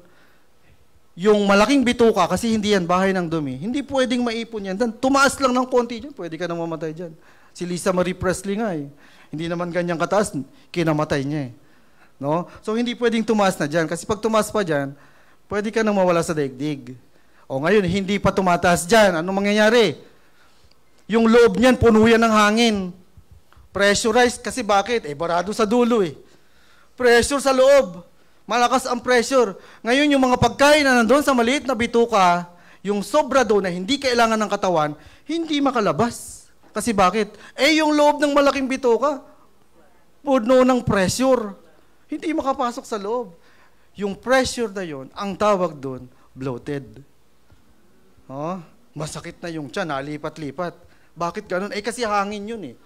yung malaking bituka, kasi hindi yan bahay ng dumi, hindi pwedeng maipon yan. Dan, tumaas lang ng konti dyan, pwede ka nang mamatay dyan. Si Lisa Marie Presley nga eh. Hindi naman ganyang kataas, kinamatay niya eh. No? So, hindi pwedeng tumaas na dyan. Kasi pag tumaas pa dyan, pwede ka nang mawala sa daigdig. O ngayon, hindi pa tumataas dyan. Ano mangyayari? Yung loob niyan, puno yan ng hangin. Pressurized, kasi bakit? Barado sa dulo eh. Pressure sa loob. Malakas ang pressure. Ngayon, yung mga pagkain na nandun sa maliit na bituka, yung sobra doon na hindi kailangan ng katawan, hindi makalabas. Kasi bakit? Yung loob ng malaking bituka, puno ng pressure. Hindi makapasok sa loob. Yung pressure na yon, ang tawag doon, bloated. Masakit na yung tiyan, nalipat-lipat. Bakit ganun? Kasi hangin yun eh.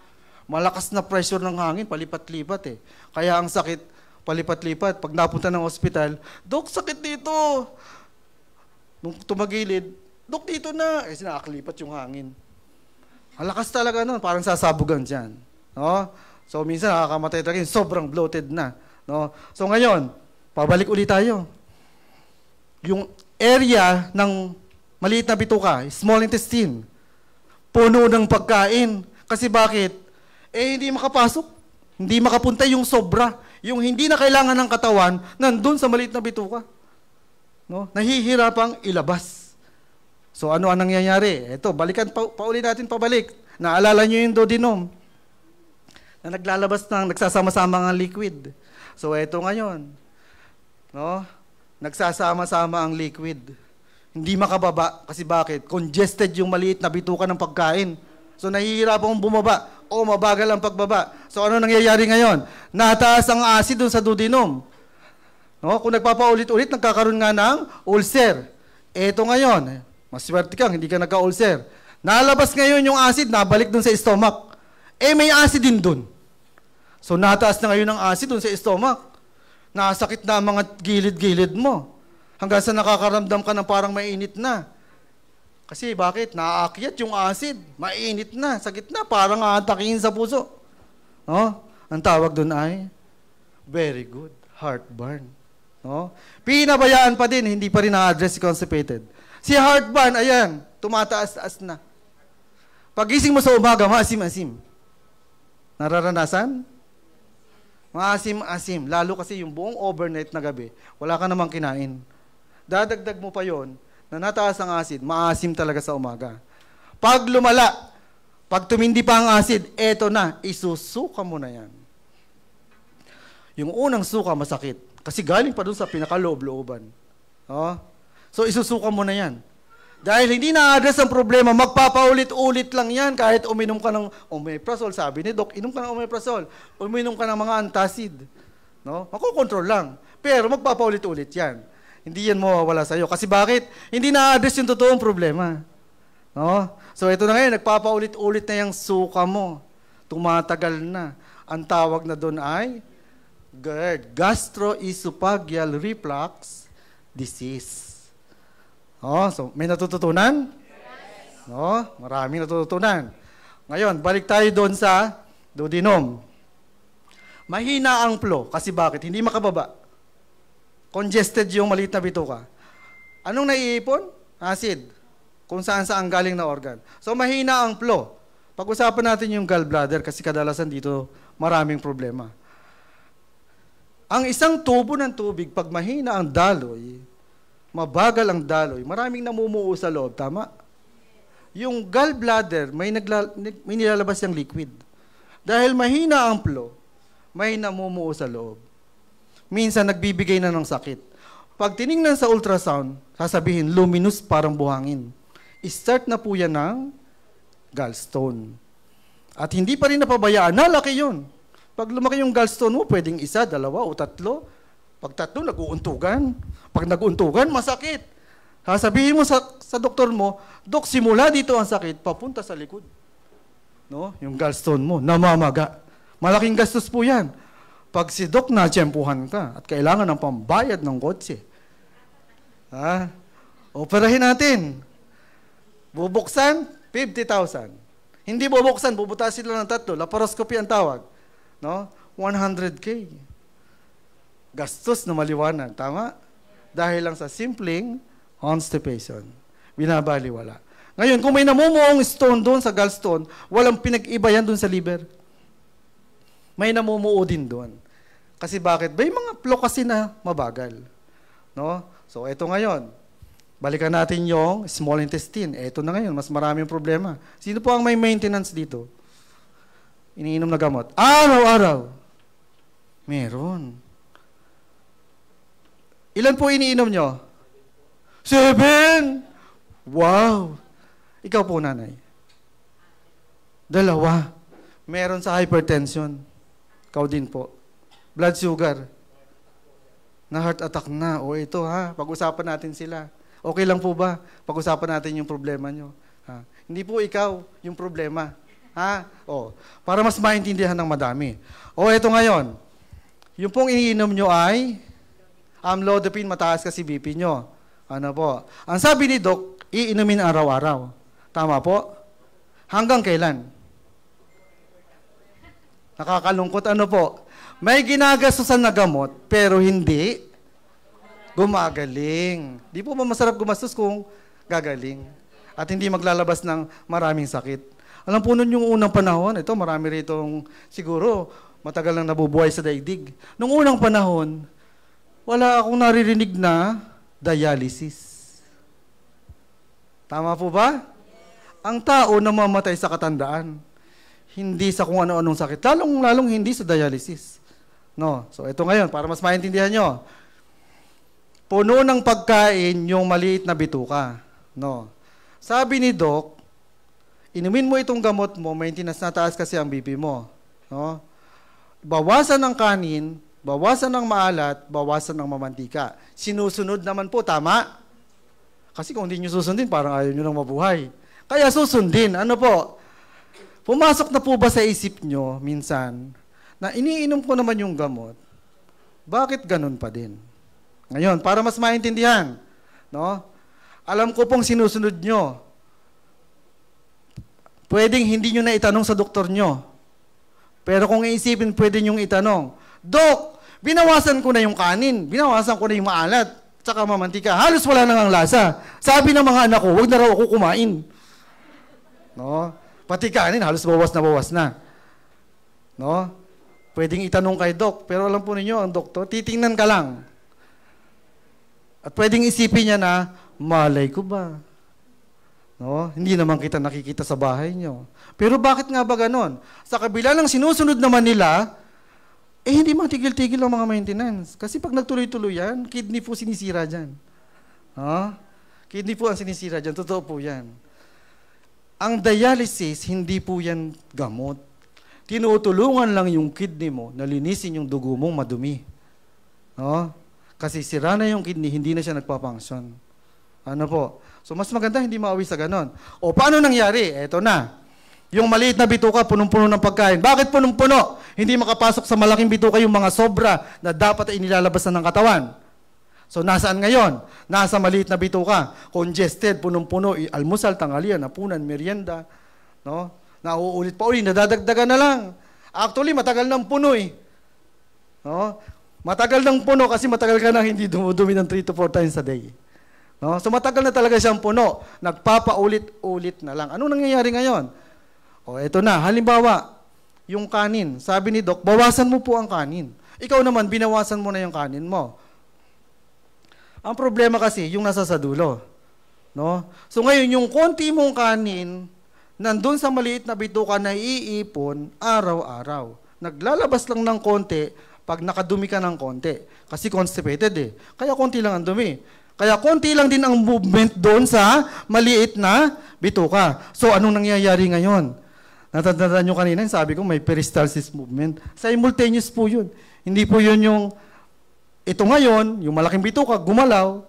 Malakas na pressure ng hangin, palipat-lipat eh. Kaya ang sakit, palipat-lipat. Pag napunta ng ospital, Dok, sakit dito. Nung tumagilid, Dok, dito na. Sinakalipat yung hangin. Malakas talaga nun, parang sasabugan dyan. No? So, minsan nakakamatay talaga, sobrang bloated na. No? So, ngayon, pabalik ulit tayo. Yung area ng maliit na bituka, small intestine, puno ng pagkain. Kasi bakit? Hindi makapasok. Hindi makapunta yung sobra. Yung hindi na kailangan ng katawan, nandun sa maliit na bituka. No? Nahihirapang ilabas. So ano ang nangyayari? Ito, balikan pauli natin pabalik. Naalala nyo yung duodenum na naglalabas ng nagsasama-sama ang liquid. So ito ngayon, no? Nagsasama-sama ang liquid. Hindi makababa kasi bakit? Congested yung maliit na bituka ng pagkain. So nahihirapan bumaba o mabagal ang pagbaba. So ano nangyayari ngayon? Nataas ang acid dun sa duodenum. No? Kung nagpapaulit-ulit, nagkakaroon nga ng ulcer. Ito ngayon, maswerte kang, hindi ka nagka-ulcer. Nalabas ngayon yung acid, nabalik dun sa stomach. May acid din dun. So nataas na ngayon ang acid dun sa stomach. Nasakit na ang mga gilid-gilid mo. Hanggang sa nakakaramdam ka ng parang mainit na. Kasi bakit? Naaakyat yung acid. Mainit na, sakit na, parang aatakihin sa puso. No? Ang tawag dun ay very good heartburn. No? Pinabayaan pa din, hindi pa rin na-address si constipated. Si heartburn, ayan, tumataas-taas na. Pagising mo sa umaga, maasim-asim. Nararanasan? Maasim-asim. Lalo kasi yung buong overnight na gabi, wala ka namang kinain. Dadagdag mo pa yon na nataas ang acid, maasim talaga sa umaga. Pag lumala, pag tumindi pa ang acid, eto na, isusuka mo na yan. Yung unang suka, masakit. Kasi galing pa dun sa pinakaloob-looban. Oh? So, isusuka mo na yan. Dahil hindi na-address ang problema, magpapaulit-ulit lang yan kahit uminom ka ng omeprazole. Sabi ni Doc, inom ka ng omeprazole. Uminom ka ng mga antacid. No? Makukontrol lang. Pero magpapaulit-ulit yan. Hindi yan mawawala sa'yo. Kasi bakit? Hindi na-address yung totoong problema. No? So ito na ngayon, nagpapaulit-ulit na yung suka mo. Tumatagal na. Ang tawag na doon ay GERD, Gastroesophageal Reflux Disease. Oh, so may natututunan? Yes. No? Maraming natututunan. Ngayon, balik tayo doon sa duodenum. Mahina ang flow. Kasi bakit? Hindi makababa. Congested yung maliit na bituka. Anong naiipon? Acid. Kung saan galing na organ. So, mahina ang flow. Pag-usapan natin yung gallbladder kasi kadalasan dito maraming problema. Ang isang tubo ng tubig, pag mahina ang daloy, mabagal ang daloy, maraming namumuo sa loob. Tama? Yung gallbladder, may nilalabas yung liquid. Dahil mahina ang flow, may namumuo sa loob. Minsan, nagbibigay na ng sakit. Pag tiningnan sa ultrasound, sasabihin, luminous parang buhangin. I-start na po yan ng gallstone. At hindi pa rin napabayaan, nalaki yun. Pag lumaki yung gallstone mo, pwedeng 1, 2, o 3. Pag 3, nag-uuntugan. Pag nag-uuntugan, masakit. Sasabihin mo sa doktor mo, Dok, simula dito ang sakit, papunta sa likod. No? Yung gallstone mo, namamaga. Malaking gastos po yan. Pag si Dok na-tsempuhan ka at kailangan ng pambayad ng kotse, operahin natin. Bubuksan, 50,000. Hindi bubuksan, bubutasin lang ng 3. Laparoscopy ang tawag. No? 100K. Gastos na maliwanag. Tama? Dahil lang sa simpleng constipation. Binabaliwala. Ngayon, kung may namumuong stone doon sa gallstone, walang pinag-iba yan doon sa liver. May namumuo din doon. Kasi bakit? May mga flow kasi na mabagal. No? So, ito ngayon. Balikan natin yung small intestine. Ito na ngayon, mas maraming problema. Sino po ang may maintenance dito? Iniinom na gamot. Araw-araw. Meron. Ilan po iniinom nyo? 7! Wow! Ikaw po, nanay. 2. Meron sa hypertension. Ikaw din po. Blood sugar. Na heart attack na. O ito pag-usapan natin sila. Okay lang po ba? Pag-usapan natin yung problema nyo. Hindi po ikaw yung problema. Para mas maintindihan ng madami. Ito ngayon. Yung pong iniinom nyo ay amlodipine, mataas kasi BP nyo. Ano po? Ang sabi ni Doc, iinumin araw-araw. Tama po? Hanggang kailan? Nakakalungkot. Ano po? May ginagastusan na gamot, pero hindi gumagaling. Di po ba masarap gumastos kung gagaling? At hindi maglalabas ng maraming sakit. Alam po nun yung unang panahon, ito marami ritong siguro matagal nang nabubuhay sa daigdig. Nung unang panahon, wala akong naririnig na dialysis. Tama po ba? Ang tao namamatay sa katandaan. Hindi sa kung ano-anong sakit. Lalong hindi sa dialysis. No? So ito ngayon, para mas maintindihan nyo. Puno ng pagkain yung maliit na bituka. No? Sabi ni Doc, inumin mo itong gamot mo, maintenance na taas kasi ang BP mo. No? Bawasan ng kanin, bawasan ng maalat, bawasan ng mamantika. Sinusunod naman po, tama? Kasi kung hindi nyo susundin, parang ayaw nyo nang mabuhay. Kaya susundin. Ano po? Pumasok na po ba sa isip nyo, minsan, na iniinom ko naman yung gamot, bakit ganun pa din? Ngayon, para mas maintindihan, no? Alam ko pong sinusunod nyo. Pwedeng hindi nyo na itanong sa doktor nyo. Pero kung iisipin, pwede nyo itanong, Dok, binawasan ko na yung kanin, binawasan ko na yung maalat, tsaka mamantika. Halos wala nang ang lasa. Sabi ng mga anak ko, huwag na raw ako kumain. No? Pati kanin, halos bawas na. No? Pwedeng itanong kay Doc, pero alam po ninyo, ang doktor, titingnan ka lang. At pwedeng isipin niya na, malay ko ba? No? Hindi naman kita nakikita sa bahay nyo. Pero bakit nga ba ganon? Sa kabila ng sinusunod naman nila, hindi matigil-tigil ang mga maintenance. Kasi pag nagtuloy-tuloy yan, kidney po sinisira dyan. Kidney po ang sinisira dyan. Totoo po yan. Ang dialysis, hindi po yan gamot. Tinutulungan lang yung kidney mo na linisin yung dugo mong madumi. Kasi sira na yung kidney, hindi na siya nagpapunction. Ano po? So mas maganda hindi maawi sa ganon. O paano nangyari? Eto na. Yung maliit na bituka, punong-puno ng pagkain. Bakit punong-puno? Hindi makapasok sa malaking bituka yung mga sobra na dapat ay inilalabas na ng katawan. So nasaan ngayon? Nasa maliit na bituka. Congested, punong-puno, almusal, tanghalian, hapunan, merienda. No? Nauulit pa ulit, nadadagdagan na lang. Actually, matagal nang puno eh. No? Matagal nang puno kasi matagal ka na hindi dumudumi ng 3 to 4 times a day. No? So matagal na talaga siyang puno. Nagpapaulit-ulit na lang. Anong nangyayari ngayon? O, eto na. Halimbawa, yung kanin. Sabi ni Doc, bawasan mo po ang kanin. Ikaw naman, binawasan mo na yung kanin mo. Ang problema kasi, yung nasa sa dulo. No? So ngayon, yung konti mong kanin, nandun sa maliit na bituka na iipon araw-araw. Naglalabas lang ng konti pag nakadumi ka ng konti. Kasi constipated eh. Kaya konti lang ang dumi. Kaya konti lang din ang movement doon sa maliit na bituka. So anong nangyayari ngayon? Natatandaan nyo kanina, sabi ko may peristalsis movement. Simultaneous po yun. Hindi po yun yung, ito ngayon, yung malaking bituka, gumalaw,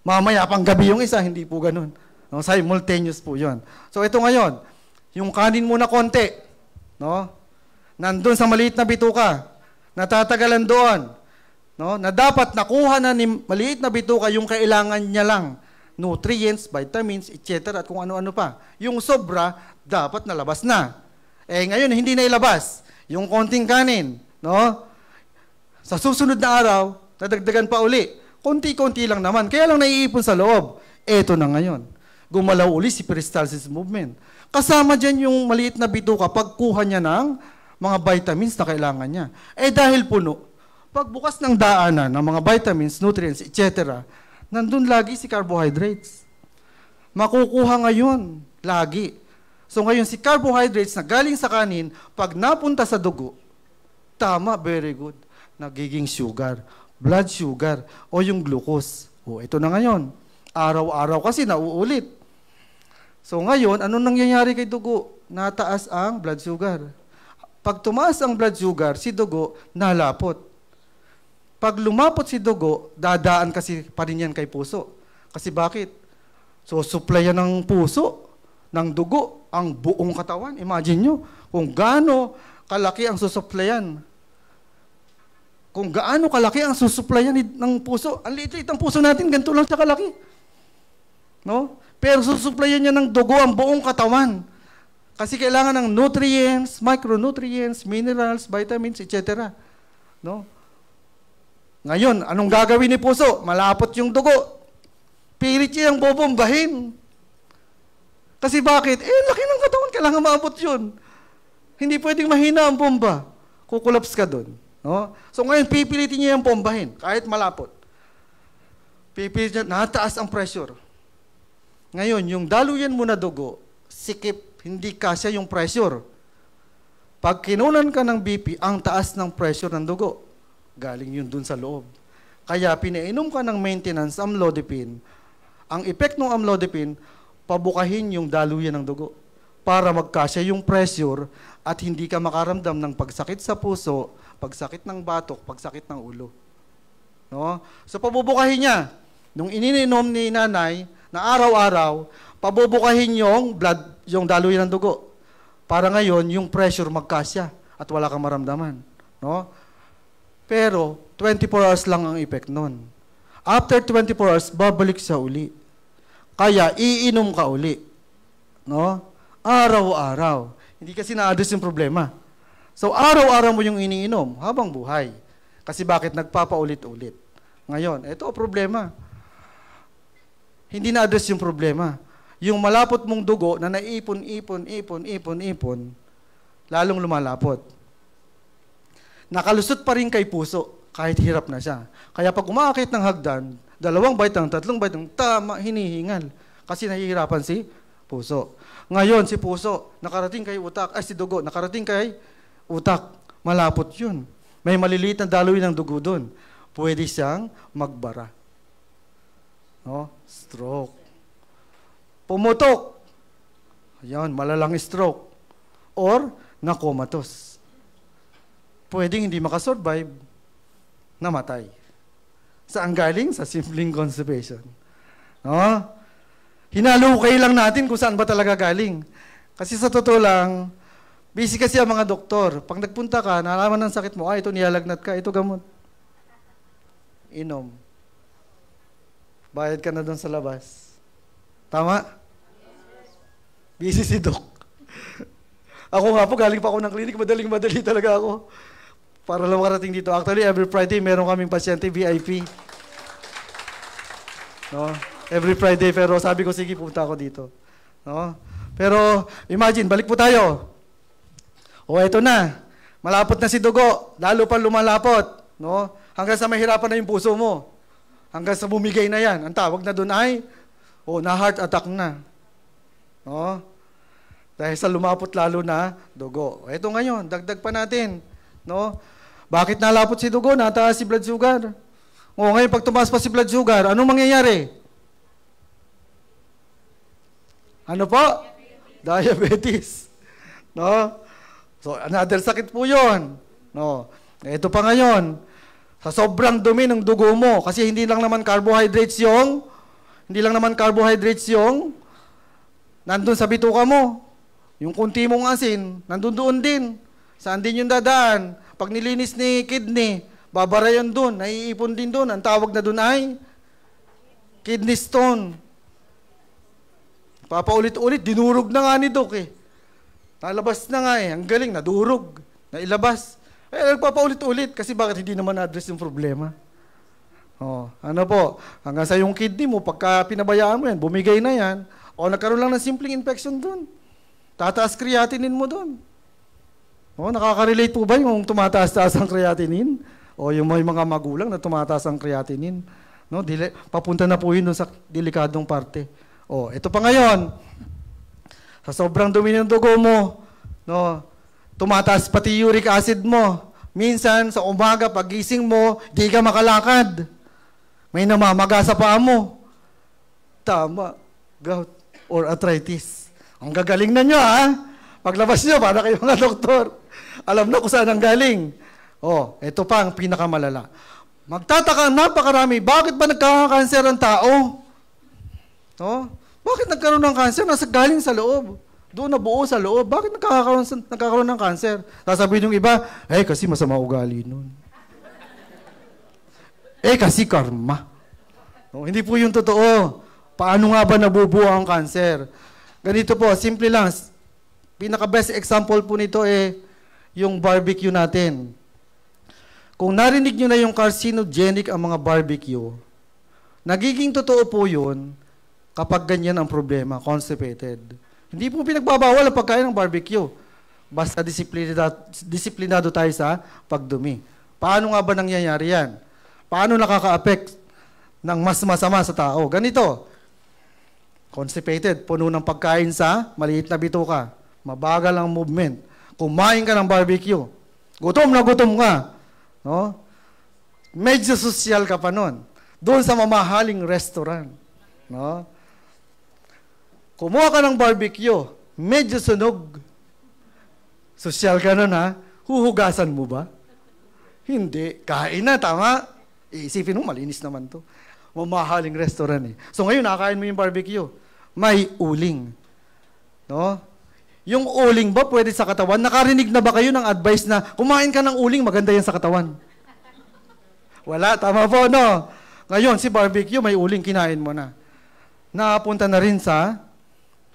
mamaya pang gabi yung isa, hindi po ganun. No? Simultaneous po yun. So ito ngayon, yung kanin muna konti, no? Nandun sa maliit na bituka, natatagalan doon, no? Na dapat nakuha na ni maliit na bituka yung kailangan niya lang, nutrients, vitamins, etc. at kung ano-ano pa. Yung sobra, dapat nalabas na. Ngayon, hindi na ilabas. Yung konting kanin, no? Sa susunod na araw, nadagdagan pa uli. Konti-konti lang naman. Kaya lang naiipon sa loob. Eto na ngayon. Gumalaw uli si peristalsis movement. Kasama dyan yung maliit na bituka pagkuha niya ng mga vitamins na kailangan niya. Dahil puno, pagbukas ng daanan ng mga vitamins, nutrients, etc., nandun lagi si carbohydrates. Makukuha ngayon, lagi. So ngayon, si carbohydrates na galing sa kanin, pag napunta sa dugo, tama, very good. Nagiging sugar, blood sugar, o yung glucose. O ito na ngayon. Araw-araw kasi nauulit. So ngayon, anong nangyayari kay dugo? Nataas ang blood sugar. Pag tumaas ang blood sugar, si dugo nalapot. Pag lumapot si dugo, dadaan kasi pa rin yan kay puso. Kasi bakit? So, supplyan ng puso, ng dugo, ang buong katawan. Imagine nyo, kung gaano kalaki ang susuplayan. Kung gaano kalaki ang susuplayan ng puso. Ang liit-liit ang puso natin, ganito lang siya kalaki. No? Pero susuplayan niya ng dugo ang buong katawan. Kasi kailangan ng nutrients, micronutrients, minerals, vitamins, etc. No? Ngayon, anong gagawin ni puso? Malapot yung dugo. Pilit niya ang bobombahin. Kasi bakit? Laki ng katawan, kailangan maabot yun. Hindi pwedeng mahina ang bomba. Kukulaps ka doon. No? So ngayon, pipilitin niya yung bombahin, kahit malapot. Pipilitin niya, nataas ang pressure. Ngayon, yung daluyan mo na dugo, sikip, hindi kasya yung pressure. Pag kinunan ka ng BP, ang taas ng pressure ng dugo. Galing yun dun sa loob. Kaya pinainom ka ng maintenance amlodipine. Ang effect ng amlodipine, pabukahin yung daluyan ng dugo para magkasya yung pressure at hindi ka makaramdam ng pagsakit sa puso, pagsakit ng batok, pagsakit ng ulo. No? So pabubukahin niya. Nung iniinom ni nanay na araw-araw, pabubukahin yung blood, yung daluyan ng dugo. Para ngayon, yung pressure magkasya at wala kang maramdaman. No? Pero, 24 hours lang ang effect nun. After 24 hours, babalik siya uli. Kaya, iinom ka uli. No? Araw-araw. Hindi kasi na-address yung problema. So, araw-araw mo yung iniinom habang buhay. Kasi bakit nagpapaulit-ulit? Ngayon, ito ang problema. Hindi na-address yung problema. Yung malapot mong dugo na naipon, lalong lumalapot. Nakalusot pa rin kay puso, kahit hirap na siya. Kaya pag umakit ng hagdan, 2 baitang, 3 baitang, tama, hinihingal. Kasi nahihirapan si puso. Ngayon, si puso, nakarating kay utak, si dugo, nakarating kay utak, malapot yun. May maliliit na daluyan ng dugo doon. Pwede siyang magbara. No? Stroke. Pumutok. Ayan, malalang stroke. Or, nakomatos. Pwedeng hindi makasurvive, namatay. Saan galing? Sa simpleng constipation. No? Hinalukay lang natin kung saan ba talaga galing. Kasi sa totoo lang, busy kasi ang mga doktor. Pag nagpunta ka, nalaman ng sakit mo, ito niyalagnat ka, ito gamot. Inom. Bayad ka na doon sa labas. Tama? Busy si Doc. Ako nga po, galing pa ako ng clinic, madaling-madali talaga ako. Para lang makarating dito. Actually, every Friday, meron kaming pasyente VIP. No? Every Friday, pero sabi ko, sige, punta ako dito. No? Pero, imagine, balik po tayo. O, eto na. Malapot na si dugo. Lalo pa lumalapot. No? Hanggang sa mahirapan na yung puso mo. Hanggang sa bumigay na yan. Ang tawag na doon ay, na-heart attack na. No? Dahil sa lumapot lalo na dugo. Ito ngayon, dagdag pa natin. No? Bakit nalapot si dugo? Nataas si blood sugar. O ngayon, pag tumaas pa si blood sugar, anong mangyayari? Ano po? Diabetes. No? So, another sakit po yun. No? Ito pa ngayon, sa sobrang dumi ng dugo mo, kasi hindi lang naman carbohydrates yung nandun sa bituka mo. Yung kunti mong asin, nandun doon din. Saan din yung dadaan? Pag nilinis ni kidney, babara yan doon, naiipon din doon. Ang tawag na doon ay kidney stone. Papaulit-ulit, dinurog na nga ni Doc eh. Nalabas na nga eh, ang galing, nadurog, nailabas. Nagpapaulit-ulit kasi bakit hindi naman na-address yung problema? Ano po, hanggang sa yung kidney mo, pagka pinabayaan mo yan, bumigay na yan, o nagkaroon lang ng simpleng infection doon. Tataas creatinine mo doon. Nakaka-relate po ba yung tumataas-taas ang creatinine? O yung may mga magulang na tumataas ang creatinine? No, papunta na po yun sa delikadong parte. Ito pa ngayon. Sa sobrang dumi ng dugo mo, no, tumataas pati uric acid mo. Minsan, sa umaga, pagising mo, di ka makalakad. May namamaga sa paa mo. Tama. Gout or arthritis. Ang gagaling na nyo, ha? Paglabas nyo, para kayo mga doktor. Alam na kung saan ang galing. Ito pa ang pinakamalala. Magtataka, napakarami. Bakit ba nagkakakanser ang tao? Bakit nagkaroon ng kanser? Nasa galing sa loob. Doon na buo sa loob. Bakit nagkakaroon ng kanser? Sasabihin yung iba, kasi masama ugali nun. Kasi karma. Hindi po yung totoo. Paano nga ba nabubuo ang kanser? Ganito po, simple lang. Pinaka-best example po nito yung barbecue natin. Kung narinig nyo na yung carcinogenic ang mga barbecue, nagiging totoo po yun kapag ganyan ang problema, constipated. Hindi po pinagbabawal ang pagkain ng barbecue. Basta disiplinado tayo sa pagdumi. Paano nga ba nangyayari yan? Paano nakaka-affect ng mas masama sa tao? Ganito. Constipated, puno ng pagkain sa maliit na bituka. Mabagal ang movement. Kumain ka ng barbecue. Gutom na gutom ka. No? Medyo sosyal ka pa nun. Doon sa mamahaling restaurant. No? Kumuha ka ng barbecue. Medyo sunog. Sosyal ka nun, ha? Huhugasan mo ba? Hindi. Kain na, tama? Isipin mo, malinis naman to. Mamahaling restaurant eh. So ngayon, nakakain mo yung barbecue. May uling. No? Yung uling ba pwede sa katawan? Nakarinig na ba kayo ng advice na kumain ka ng uling, maganda yan sa katawan? Wala, tama po, no? Ngayon, si barbecue, may uling, kinain mo na. Napunta na rin sa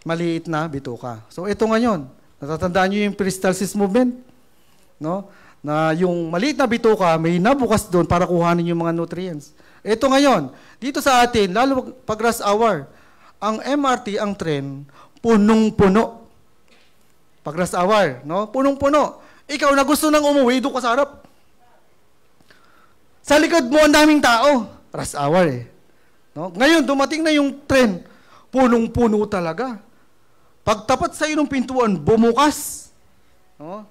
maliit na bituka. So ito ngayon, natatandaan nyo yung peristalsis movement? No? Na yung maliit na bituka, may nabukas doon para kuhanin yung mga nutrients. Ito ngayon, dito sa atin, lalo pag rush hour, ang MRT, ang tren, punong-puno. Pag rush hour, no? Punong-puno. Ikaw na gusto nang umuwi, doon ka sa harap. Sa likod mo, ang daming tao. Rush hour eh. No? Ngayon, dumating na yung tren, punong-puno talaga. Pagtapat sa iyo ng pintuan, bumukas. No?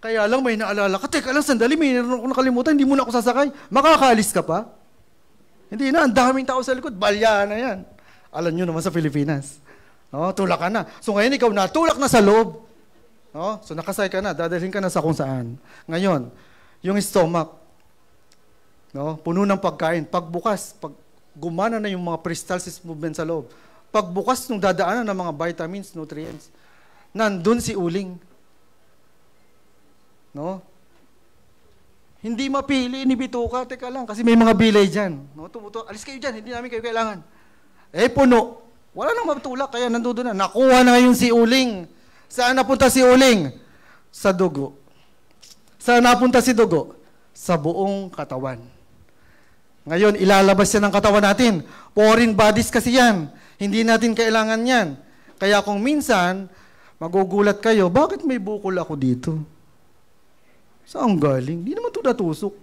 Kaya lang may naalala ka, teka lang, sandali, may nakalimutan, hindi mo na ako sasakay. Makakaalis ka pa? Hindi na, ang daming tao sa likod, balya na yan. Alam nyo naman sa Pilipinas. No? Tulak ka na. So ngayon, ikaw na, tulak na sa loob. No? So nakasay ka na, dadalhin ka na sa kung saan. Ngayon, yung stomach, no? Puno ng pagkain. Pagbukas, pag gumana na yung mga peristalsis movement sa loob, pagbukas ng dadaanan ng mga vitamins, nutrients, nandun si uling. No? Hindi mapili ni bituka, teka lang, kasi may mga bilay dyan. No? Alis kayo dyan, hindi namin kayo kailangan. Eh, puno. Wala nang matulak, kaya nandoon na. Nakuha na ngayon si uling. Saan napunta si uling? Sa dugo. Saan napunta si dugo? Sa buong katawan. Ngayon, ilalabas yan ng katawan natin. Foreign bodies kasi yan. Hindi natin kailangan yan. Kaya kung minsan, magugulat kayo, bakit may bukol ako dito? Saan galing? Hindi naman ito natusok.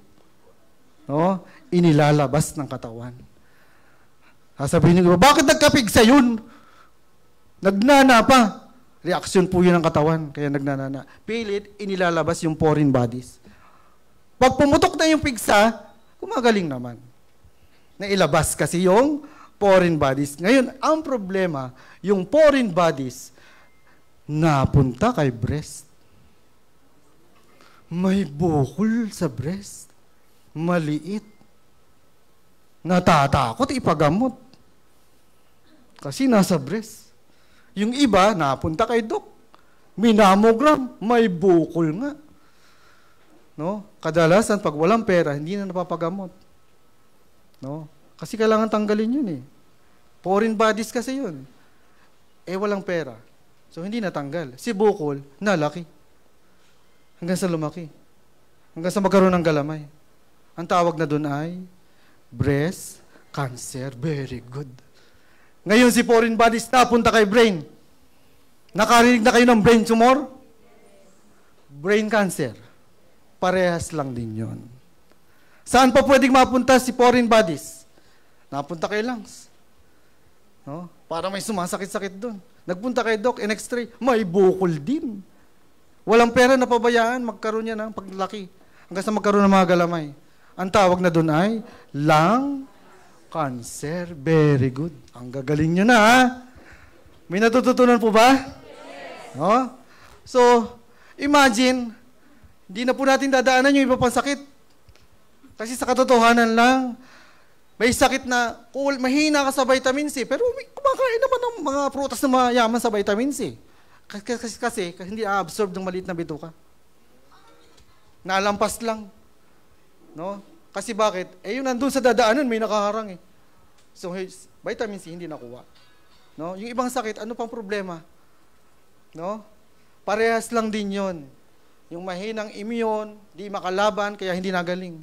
No? Inilalabas ng katawan. Sasabihin niyo, bakit nagkapigsa yun? Nagnana pa. Reaksyon po yun ng katawan, kaya nagnanana. Pilit, inilalabas yung foreign bodies. Pag pumutok na yung pigsa, gumagaling naman. Nailabas kasi yung foreign bodies. Ngayon, ang problema, yung foreign bodies, napunta kay breast. May bukol sa breast. Maliit. Natatakot ipagamot. Kasi nasa breast. Yung iba, napunta kay doc. Minamogram, may bukol nga. No? Kadalasan, pag walang pera, hindi na napapagamot. No? Kasi kailangan tanggalin yun eh. Foreign bodies kasi yun. Eh, walang pera. So, hindi natanggal. Si bukol, nalaki. Hanggang sa lumaki. Hanggang sa magkaroon ng galamay. Ang tawag na doon ay breast cancer. Very good. Ngayon si foreign bodies napunta kay brain. Nakarinig na kayo ng brain tumor? Brain cancer. Parehas lang din yon. Saan pa pwedeng mapunta si foreign bodies? Napunta kay lungs. No? Para may sumasakit-sakit doon. Nagpunta kay doc, in-x-ray, may bukol din. Walang pera na pabayaan, magkaroon niya ng paglaki. Hanggang sa magkaroon ng mga galamay. Ang tawag na doon ay lung cancer. Very good. Ang gagaling nyo na, ha? May natututunan po ba? Yes. No? So, imagine, hindi na po natin dadaanan yung iba pang sakit. Kasi sa katotohanan lang, may sakit na, mahina ka sa vitamin C, pero kumakain naman ng mga prutas na mayaman sa vitamin C. Kasi hindi a-absorb ng maliit na bituka. Nalampas lang. No? Kasi bakit? Eh, yung nandun sa dadaanan, may nakaharang eh. So, vitamin C hindi nakuha. No? Yung ibang sakit, ano pang problema? No? Parehas lang din yon. Yung mahinang immune, di makalaban, kaya hindi nagaling.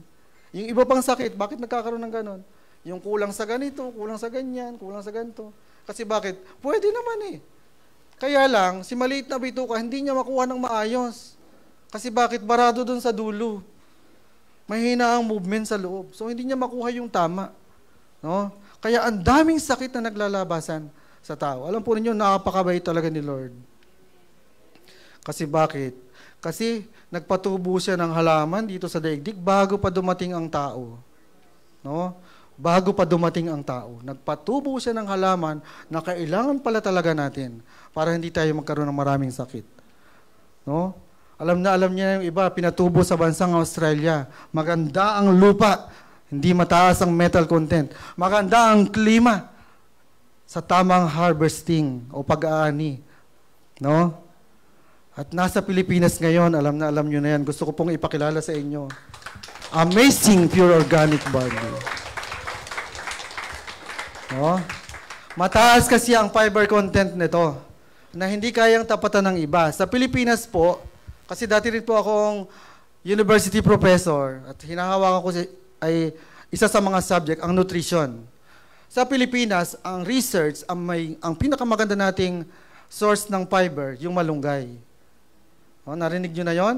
Yung iba pang sakit, bakit nagkakaroon ng ganon? Yung kulang sa ganito, kulang sa ganyan, kulang sa ganito. Kasi bakit? Pwede naman eh. Kaya lang, si maliit na bituka, hindi niya makuha ng maayos. Kasi bakit? Barado dun sa dulo. Mahina ang movement sa loob. So, hindi niya makuha yung tama. No? Kaya ang daming sakit na naglalabasan. sa tao. Alam po ninyo, napakabait talaga ni Lord. Kasi bakit? Kasi nagpatubo siya ng halaman dito sa daigdig bago pa dumating ang tao. No? Bago pa dumating ang tao. Nagpatubo siya ng halaman na kailangan pala talaga natin para hindi tayo magkaroon ng maraming sakit. No? Alam niya yung iba, pinatubo sa bansang Australia. Maganda ang lupa, hindi mataas ang metal content. Maganda ang klima sa tamang harvesting o pag-aani. No? At nasa Pilipinas ngayon, alam nyo na yan. Gusto ko pong ipakilala sa inyo. Amazing Pure Organic Barley. No? Mataas kasi ang fiber content nito na hindi kayang tapatan ng iba. Sa Pilipinas po, kasi dati rin po akong university professor at hinahawakan ko ay isa sa mga subject, ang nutrition. Sa Pilipinas, ang research, ang pinakamaganda nating source ng fiber, yung malunggay. O, narinig nyo na yon?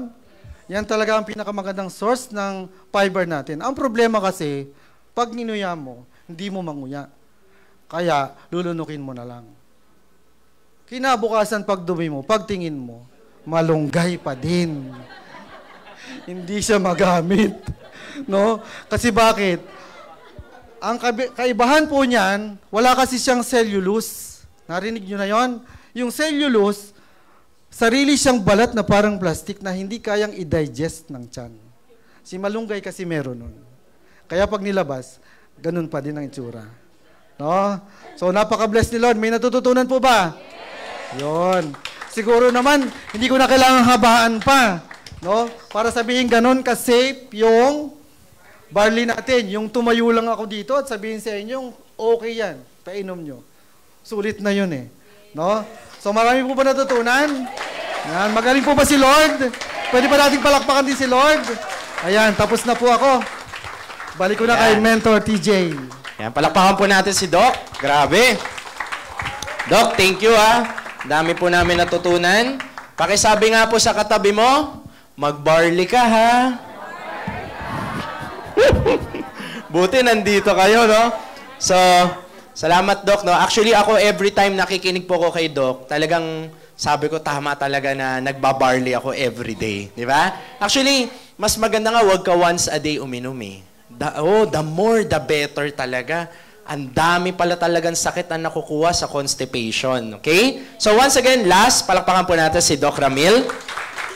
Yan talaga ang pinakamagandang source ng fiber natin. Ang problema kasi, pag ninuya mo, hindi mo manguya. Kaya, lulunukin mo na lang. Kinabukasan pag dumi mo, pagtingin mo, malunggay pa din. Hindi siya magamit. No? Kasi bakit? Ang kaibahan po niyan, wala kasi siyang cellulose. Narinig nyo na yon? Yung cellulose, sarili siyang balat na parang plastic na hindi kayang i-digest ng tiyan. Si malunggay kasi meron nun. Kaya pag nilabas, ganun pa din ang itsura. No? So, napaka-bless ni Lord. May natututunan po ba? Yon. Siguro naman, hindi ko na kailangang habaan pa. No? Para sabihin ganun ka-safe yung barley natin. Yung tumayo lang ako dito at sabihin sa inyo, okay yan. Painom nyo. Sulit na yun eh. No? So marami po ba natutunan? Yan. Magaling po ba si Lord? Pwede ba nating palakpakan din si Lord? Ayan, tapos na po ako. Balik ko na kay Mentor TJ. Yan, palakpakan po natin si Doc. Grabe. Doc, thank you ha. Dami po namin natutunan. Pakisabi nga po sa katabi mo, mag-barley ka ha. Buti nandito kayo, no? So, salamat Doc, no? Actually, ako every time nakikinig po ko kay Doc, talagang sabi ko tama talaga na nagbabarley ako every day. Di ba? Actually, mas maganda nga wag ka once a day uminom eh. The more, the better talaga. Ang dami pala talagang sakit na nakukuha sa constipation. Okay? So once again, last, palakpakan po natin si Doc Ramil.